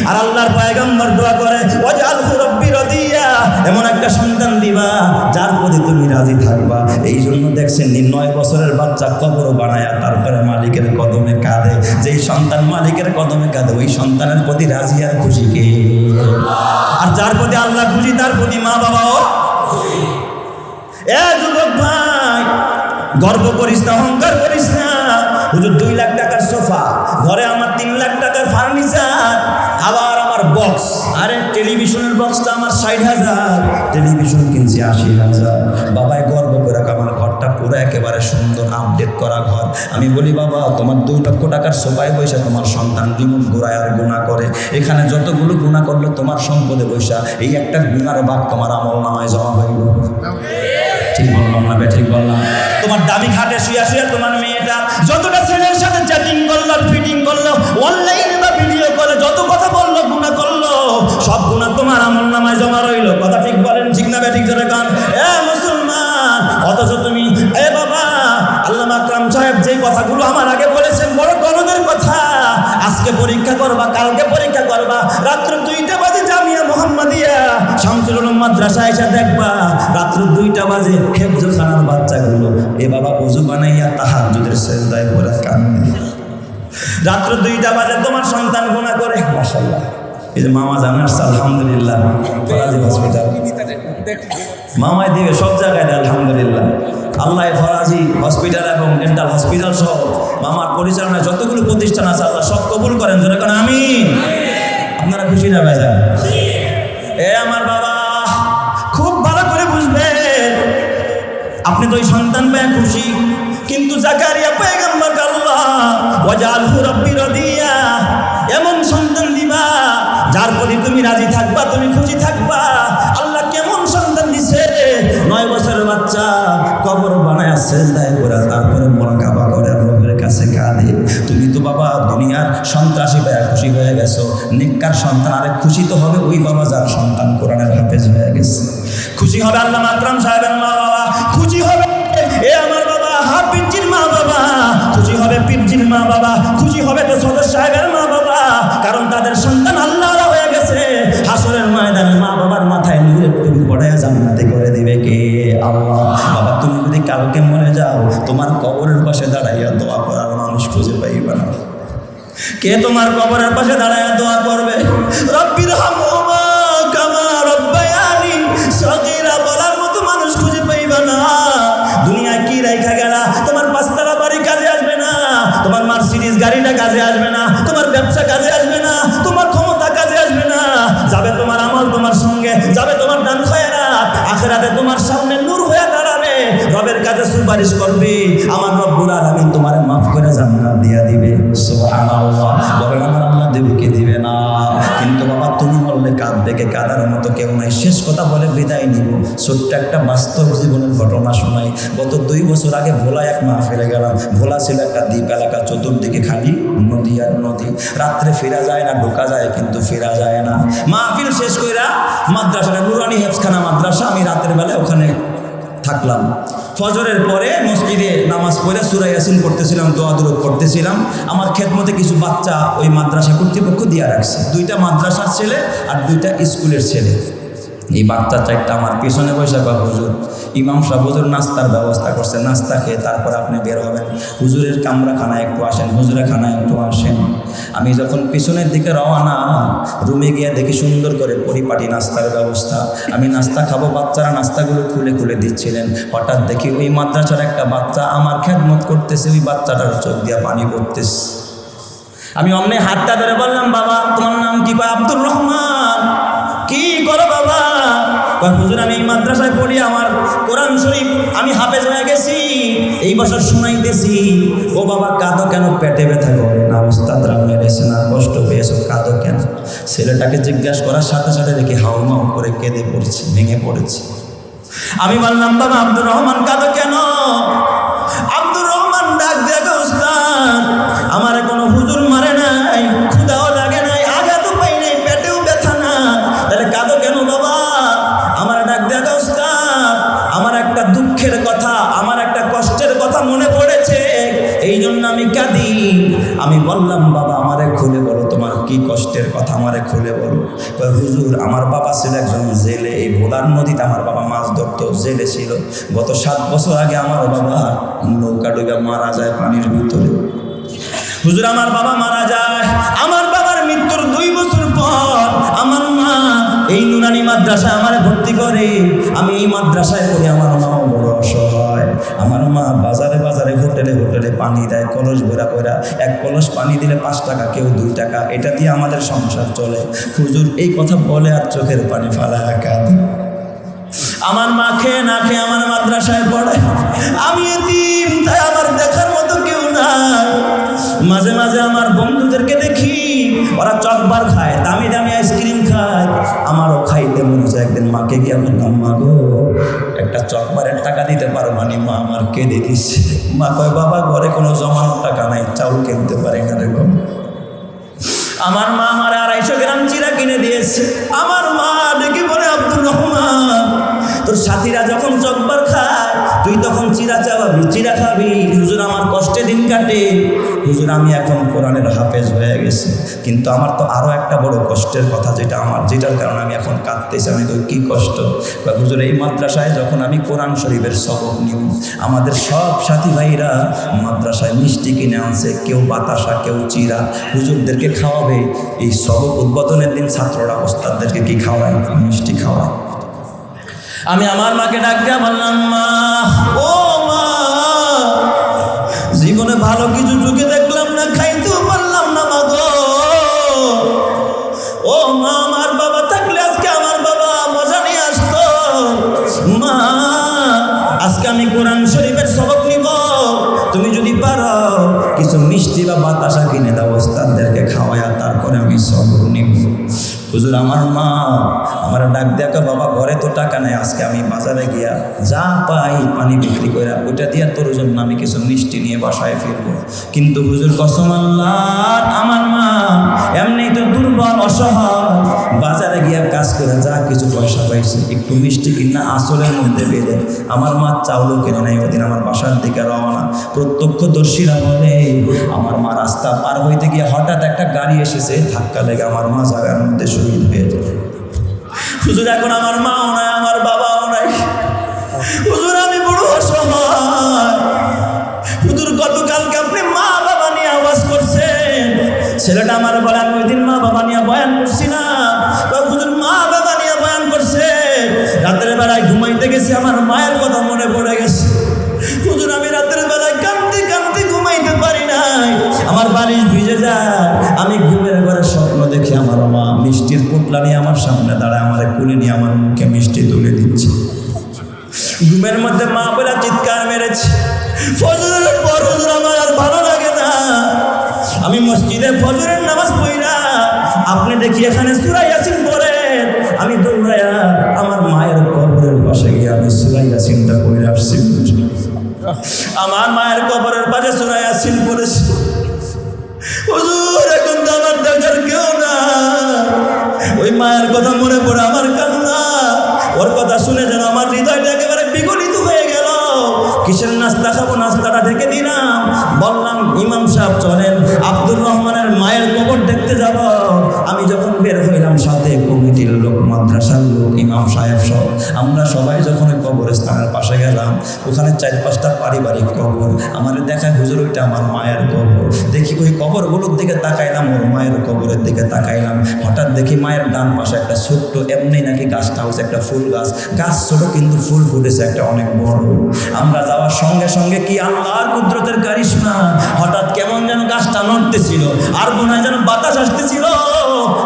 আর আল্লাহর পয়গম্বর দোয়া করে ওয়াজআলহু রাব্বি রাদিয়া, এমন একটা সন্তান দিবা যার প্রতি তুমি রাজি থাকবা। এই জন্য দেখছেন 9 বছরের বাচ্চা কবর বানায়া তারপরে মালিকের কদমে কাঁদে। যেই সন্তান মালিকের কদমে কাঁদে, ওই সন্তানের প্রতি রাজি আর খুশি কে? আর যার প্রতি আল্লাহ খুশি, তার প্রতি মা বাবাও খুশি। এ যুবক ভাই, গর্ব করিস না, অহংকার করিস না। হুজুর 2 লাখ টাকার সোফা, ঘরে আমার 3 লাখ টাকার ফার্নিচার, আবার আমার আর বক্স, আরে টেলিভিশনের বক্সটা আমার 60,000, টেলিভিশন কিনছি 80,000। বাবাই গর্ব করে আমার ঘরটা পুরো একেবারে সুন্দর আপডেট করা ঘর। আমি বলি বাবা তোমার 2 লক্ষ টাকার সোফায় বসে তোমার সন্তান রিমোট ঘোরায় আর গুণা করে, এখানে যতগুলো গুণা করলো তোমার সম্পদে বসা এই একটা গুণার ভাগ তোমার আমল নামায় জমা হইল। ঠিক বললাম না? ঠিক বললাম? তোমার দামি খাটে শুয়া শুয়া তোমার মেয়েটা যতটা ছেলের সাথে চ্যাটিং করলো, ফিটিং করলো, অনলাইনে বা ভিডিও কলে যত কথা বললো, গুনাহ করলো, সব গুনাহ তোমার আমল নামায় জমা রইল। কথা ঠিক বলেন, ঠিক না ঠিক জোরে কান? এ মুসলমান, অথচ তুমি এ বাবা আল্লামা আকরাম সাহেব যে কথাগুলো আমার আগে বলেছেন বড় গরমের কথা, আজকে পরীক্ষা করবা, কালকে পরীক্ষা করবা, রাত্র 2টা বাজে জামিয়া মুহাম্মাদিয়া শামসুল উলুম মাদ্রাসা এসে দেখবা রাত্র 2টা বাজে হেফজখানার বাচ্চাগুলো এ বাবা ওযু বানাইয়া তাহাজ্জুদের সিজদায় পড়ে কান্দে। রাত্র 2টা বাজে তোমার সন্তান গুনাহ করে। মাশাআল্লাহ, এই যে মামা জানাস আলহামদুলিল্লাহ, ফরাজি হসপিটাল মামাই দিবে সব জায়গায় দেয় আলহামদুলিল্লাহ। আল্লাহ ফরাজি হসপিটাল এবং ডেন্টাল হসপিটাল সহ মামার পরিচালনায় যতগুলো প্রতিষ্ঠান আছে আল্লাহ সব কবুল করেন, জোরে কারণ আমিন। আপনারা খুশি না ভাইজান? এ আমার বাবা খুব ভালো করে বুঝবেন, আপনি তো ওই সন্তান পেয়ে খুশি, কিন্তু জাকারিয়া পয়গম্বর আল্লাহ ওয়াজআলহু রাব্বি রাদিয়া, এমন সন্তান দিবা যার প্রতি তুমি রাজি থাকবা, তুমি খুশি থাকবা। আল্লাহ কেমন সন্তান দিছে, 9 বছরের বাচ্চা কবর বানায় সিজদায় করে তারপরে মুরাকাবা করে রবের কাছে কাঁদে। তুমি তো বাবা দুনিয়ার সন্ত্রাসী পেয়ে খুশি হয়ে গেছো, নেককার সন্তান আরে খুশি তো হবে ওই বাবা যার সন্তান কোরআনের হাফেজ হয়ে গেছে। খুশি হবে আল্লামা আকরাম সাহেবের মা বাবা, খুশি হবে এ আমার বাবা হাফিজির মা বাবা, খুশি হবে পীরজির মা বাবা, খুশি হবে তো সদর সাহেবের মা বাবা, কারণ তাদের সন্তান আল্লাহ হয়ে গেছে। হাসরের ময়দানে মা বাবার মাথায় নূরের টুপি পড়ায় জান্নাতে করে দিবে কে? আল্লাহ। বাবা তুমি যদি কালকে মরে যাও তোমার কবরের পাশে দাঁড়াইয়া দোয়া করার মানুষ খুঁজে পাইবা না। কে তোমার কবরের পাশে দাঁড়াইয়া দোয়া করবে? রব্বির হামহুমা কামা রব্বায়ানি সগীরা বলার মতো মানুষ খুঁজে পাইবা না। দুনিয়ায় কি রাইখা গেলা? তোমার 5 তলা বাড়ি কাজে আসবে না, তোমার মার্সিডিজ গাড়িটা কাজে আসবে না, তোমার ব্যবসা কাজে আসবে না, তোমার ক্ষমতা কাজে আসবে না, যাবে তোমার আমল তোমার সঙ্গে, যাবে তোমার দান খয়রাত, আখিরাতে তোমার সামনে নূর হয়ে দাঁড়াবে, রবের কাছে সুপারিশ করবে, আমার রব্বুল আলামিন তোমারে মাফ করে জান্নাত দিয়া দিবে। সুবহানাল্লাহ। বলেন আমার আল্লাহ দেবে কি দিবে না? কিন্তু বাবা তুমি বললে কাঁদবে, কে কাঁদার মতো কেউ নাই। শেষ কথা বলে বিদায় নিব, ছোট্ট একটা বাস্তব জীবনের ঘটনা শোনাই। গত 2 বছর আগে ভোলা এক মাহফিলে গেলাম। ভোলা ছিল একটা দ্বীপ এলাকা, চতুর্দিকে খালি নদী আর নদী, রাত্রে ফেরা যায় না, ঢোকা যায় কিন্তু ফেরা যায় না। মাহফিল শেষ কইরা মাদ্রাসা নুরানি হেফজখানা মাদ্রাসা, আমি রাতের বেলা ওখানে থাকলাম। ফজরের পরে মসজিদে নামাজ পড়ে সূরা ইয়াসিন পড়তেছিলাম, দোয়া দুরূদ করতেছিলাম। আমার খেদমতে কিছু বাচ্চা ওই মাদ্রাসা কর্তৃপক্ষ দিয়া রাখছে, 2টা মাদ্রাসার ছেলে আর 2টা স্কুলের ছেলে। এই বাচ্চা 4টা আমার পেছনে বসে কয় হুজুর ইমাম সাহেব হুজুর নাস্তার ব্যবস্থা করছে, নাস্তা খেয়ে তারপর আপনি বের হবেন, হুজুরের কামরাখানায় একটু আসেন, হুজুরের খানায় একটু আসেন। আমি যখন পিছনের দিকে রওনা, রুমে গিয়ে দেখি সুন্দর করে পরিপাটি নাস্তার ব্যবস্থা। আমি নাস্তা খাবো, বাচ্চারা নাস্তাগুলো খুলে খুলে দিচ্ছিলেন। হঠাৎ দেখি ওই মাদ্রাসার একটা বাচ্চা আমার খেদমত করতেছে, ওই বাচ্চাটার চোখ দিয়ে পানি পড়তেছে। আমি অমনি হাতটা ধরে বললাম বাবা তোমার নাম কি? কয় আব্দুর রহমান। কি করো বাবা? কয় হুজুর আমি এই মাদ্রাসায় পড়ি, আমার কোরআন শরীফ আমি হাফেজ হয়ে গেছি, এই বছর শোনাইতেছি। ও বাবা কাঁদো কেন? পেটে ব্যথা করে না, ওস্তাদরা মেরেছে না, কষ্ট পেয়েছো, কাঁদো কেন? ছেলেটাকে জিজ্ঞাসা করার সাথে সাথে দেখি হাউমাউ করে কেঁদে পড়ছে, ভেঙে পড়েছে। আমি বললাম বাবা আব্দুর রহমান কাঁদো কেন? আব্দুর রহমান ডাক দেখো উস্তাদ আমার কোনো হুজুর মারে নাই, ক্ষুধাও লাগে নাই, আঘাতও পাই নাই, পেটেও ব্যথা না, তাহলে কাঁদো কেন বাবা? আমার ডাক দেখো উস্তাদ আমার একটা দুঃখের কথা, আমার একটা কষ্টের কথা মনে পড়েছে, এই জন্য আমি কাঁদি। আমি বললাম বাবা আমারে খুলে বলো তোমার কি কষ্টের কথা, আমারে খুলে বলো। কয় হুজুর আমার বাবা ছিল একজন জেলে, এই ভোলার নদীতে আমার বাবা মাছ ধরতো, জেলে ছিল। গত 7 বছর আগে আমার বাবা নৌকা ডুবে মারা যায় পানির ভিতরে। হুজুর আমার বাবা মারা যায়, আমার বাবার মৃত্যুর 2 বছর পর আমার মা এই নুরানি মাদ্রাসায় আমার ভর্তি করে। আমি এই মাদ্রাসায় পড়ি, আমার মাও বড় অসহায়। আমার মা বাজারে বাজারে ঘুরতে হোটেলে হোটেলে পানি দেয় কলস ভরা ভরা, এক কলস পানি দিলে 5 টাকা, কেউ 2 টাকা, এটা দিয়ে আমাদের সংসার চলে। হুজুর এই কথা বলে আর চোখের পানি ফালায় কাঁদে। আমার মা খেয়ে না খেয়ে আমার মাদ্রাসায় পড়ে, আমি এতিম, তাই আমার দেখার মতো কেউ নাই। মাঝে মাঝে আমার বন্ধুদেরকে দেখি ওরা চকবার খায়, দামি দামি আইসক্রিম খায়, আমারও খাইতে মনে হচ্ছে। একদিন মাকে গিয়ে বললাম, মা গো একটা চকবারের টাকা দিতে পারো? মানে মা আমার কেঁদে দিচ্ছে। মা কয়, বাবা ঘরে কোনো জমানোর টাকা নাই, চাউল কিনতে পারি না রে বাবা। আমার মা আমার 250 গ্রাম চিরা কিনে দিয়েছে। আমার মা ডেকে বলে, আব্দুর রহমান তোর সাথীরা যখন চকবার খায় তুই তখন চিরা চাওয়াবি, চিরা খাবি। হুজুর আমার কষ্টে দিন কাটে, হুজুর আমি এখন কোরআনের হাফেজ হয়ে গেছি, কিন্তু আমার তো আরও একটা বড় কষ্টের কথা, যেটার কারণে আমি এখন কাঁদতেছি। আমি তো কি কষ্ট? হুজুর এই মাদ্রাসায় যখন আমি কোরআন শরীফের সবক নিব, আমাদের সব সাথী ভাইরা মাদ্রাসায় মিষ্টি কিনে আনছে, কেউ বাতাসা, কেউ চিরা, হুজুরদেরকে খাওয়াবে। এই সবক উদ্বোধনের দিন ছাত্ররা ওস্তাদদেরকে কি খাওয়ায়? মিষ্টি খাওয়ায়। আমি আমার মাকে ডাক দিয়া বললাম, মা ও মা, জীবনে ভালো কিছু চোখে দেখলাম না, খাইতেও পারলাম না মা গো। ও মা, আমার বাবা থাকলে আজকে আমার বাবা মজা নিয়ে আসতো। মা আজকে আমি কোরআন শরীফের সবক নিব, তুমি যদি পারো কিছু মিষ্টি বা বাতাসা কিনে দাও, ওস্তাদদেরকে খাওয়ায়া তারপরে আমি সবক নিব। হুজুর আমার মা আমার ডাক দেখা, বাবা ঘরে তো টাকা নেই, আজকে আমি বাজারে গিয়া যা পাই পানি বিক্রি করে ওইটা দিয়া তোর জন্য আমি কিছু মিষ্টি নিয়ে বাসায় ফিরবো। কিন্তু হুজুর কসম আল্লাহ, আমার মা এমনি তো দুর্বল অসহায়, বাজারে গিয়া কাজ করে যা কিছু পয়সা পাইছে একটু মিষ্টি কিনা আসলের মধ্যে বেঁধে আমার মা চাউলও কিনে নেয়। ওদিন আমার বাসার দিকে রওনা, প্রত্যক্ষদর্শীরা বলে আমার মা রাস্তা পার হইতে গিয়ে হঠাৎ একটা গাড়ি এসেছে, ধাক্কা লেগে আমার মা জায়গার মধ্যে শহীদ হয়ে যায়। হুজুর এখন আমার মাও নাই, আমার বাবাও নাই। হুজুর আমি বড় অসহায়। হুজুর গতকালকে আপনি মা বাবা নিয়ে আওয়াজ করছেন, ছেলেটা আমার বলে আমি ওই দিন মা বাবা নিয়ে বয়ান করছি না। হুজুর মা বাবা নিয়ে বয়ান করছে, রাতের বেলায় ঘুমাইতে গেছি, আমার মায়ের কথা মনে পড়ে গেছে। হুজুর আমি রাতের বেলায় কাঁদতে কাঁদতে ঘুমাইতে পারি নাই, আমার বালিশ ভিজে যায়। আমি ঘুমের ঘরে স্বপ্ন দেখি আমার মা মিষ্টির পোটলা নিয়ে আমার সামনে দাঁড়ায়, আমার কুলে নিয়ে আমার মুখে মিষ্টি তুলে দিচ্ছে। ঘুমের মধ্যে মা বলে চিৎকার মেরেছে। ফজরের পর হুজুর আমার আর ভালো লাগে না, আমি মসজিদে ফজরের নামাজ পড়া, আপনি দেখি এখানে সূরা ইয়াসিন পড়েন। আমি দৌড়ায়া আমার মায়ের কবরের পাশে গিয়ে আমি সূরা ইয়াসিনটা পড়ে আসছি। আমার মায়ের কবরের পাশে সূরা ইয়াসিন পড়েছি। হুজুর এখন তো আমার দেখার কেউ না, ওই মায়ের কথা মনে পড়ে আমার কান্না। ওর কথা শুনে যেন আমার হৃদয়টা একেবারে বিগলিত হয়ে গেল। কিসের নাস্তা খাবো, নাস্তাটা ঢেকে দিলাম। বললাম ইমাম সাহেব চলেন আব্দুর রহমানের মায়ের কবর দেখতে যাব। আমি যখন বের হইলাম, সাথে কমিটির লোক, মাদ্রাসার লোক, ইমাম সাহেব সব, আমরা সবাই যখন ওই কবরস্থানের পাশে গেলাম, ওখানে 4-5টা পারিবারিক কবর। আমার দেখায় হুজুর ওইটা আমার মায়ের কবর। দেখি ওই কবরগুলোর দিকে তাকাইলাম, ওর মায়ের কবরের দিকে তাকাইলাম। হঠাৎ দেখি মায়ের ডান পাশে একটা ছোট্ট, এমনি নাকি গাছটা হচ্ছে একটা ফুল গাছ, গাছ ছোট কিন্তু ফুল ফুটেছে একটা অনেক বড়। আমরা যাওয়ার সঙ্গে সঙ্গে কি আল্লাহর কুদরতের কারিশমা, হঠাৎ কেমন যেন গাছটা নড়তেছিল, আর মনে হয় যেন বাতাস আসতেছিল।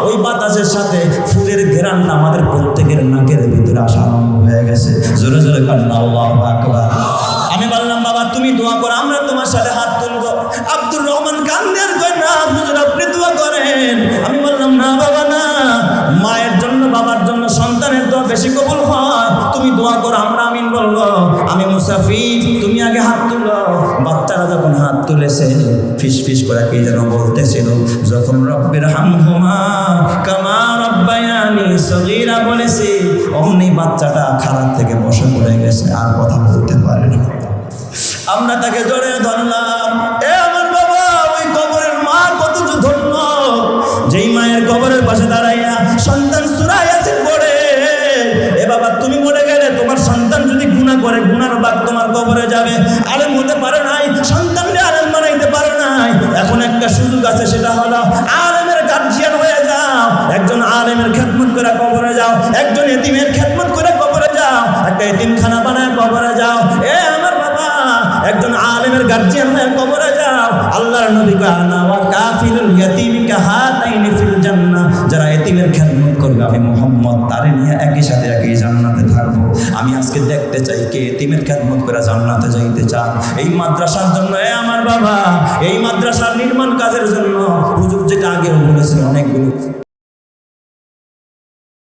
ওই বাতাসের সাথে ফুলের ঘেরানটা আমাদের প্রত্যেকের নাকের ভিতরে আসা আরম্ভ হয়ে গেছে। জোরে জোরে কান্না আল্লাহু আকবার। আমি বললাম বাবা তুমি দোয়া করো, আমরা তোমার সাথে হাত তুলবো। আব্দুর রহমান কান্দে আর কয় না হুজুর আপনি দোয়া করেন। আমি বললাম না বাবা না, মায়ের জন্য বাবার জন্য সন্তানের দোয়া বেশি কবুল হয়, তুমি দোয়া করো। আমরা আমিন বললো। আমি মুসাফির, তুমি আগে হাত তুলো। বাচ্চারা যখন হাত তুলেছে, ফিস ফিস করে কি যেন বলতেছিল, যখন রব্বির হামহুমা কামা রব্বায়ানি সগীরা বলেছে, অমনি বাচ্চাটা খারাপ থেকে বসে পড়ে গেছে, আর কথা বলতে পারে না। আমরা তাকে জড়িয়ে ধরলাম। এ আমার বাবা, ওই কবরের মা কত ধন্য, যেই মায়ের কবরের পাশে দাঁড়াইয়া সন্তান সূরা ইয়াসিন পড়ে। এ বাবা তুমি মরে গেলে তোমার সন্তান যদি গুনাহ করে, গুনার বাদ তোমার কবরে যাবে। আলেম হতে পারে নাই, সন্তানকে আলেম বানাইতে পারে নাই। এখন একটা সুযোগ আছে, সেটা হলো আলেমের গার্জিয়ান হয়ে যাও। একজন আলেমের খেদমত করে কবরে যাও, একজন এতিমের খেদমত করে কবরে যাও, একটা এতিমখানা বানায় কবরে যাও। এ আমার বাবা, একজন আলেমের গার্জিয়ান হয়ে কবরে যাও, আল্লাহর নবী কয় আনা ওয়া কাফিলুল ইয়াতীমি কাহাতাইনি ফিল জান্নাহ, যারা এতিমের খেদমত করবে আমি মুহাম্মদ তারে নিয়ে একই সাথে একই জান্নাতে থাকবো। আমি আজকে দেখতে চাই কে এতিমের খেদমত করে জান্নাতে যাইতে চান। এই মাদ্রাসার জন্য আমার বাবা, এই মাদ্রাসার নির্মাণ কাজের জন্য হুজুর যেটা আগেও বলেছেন অনেকগুলো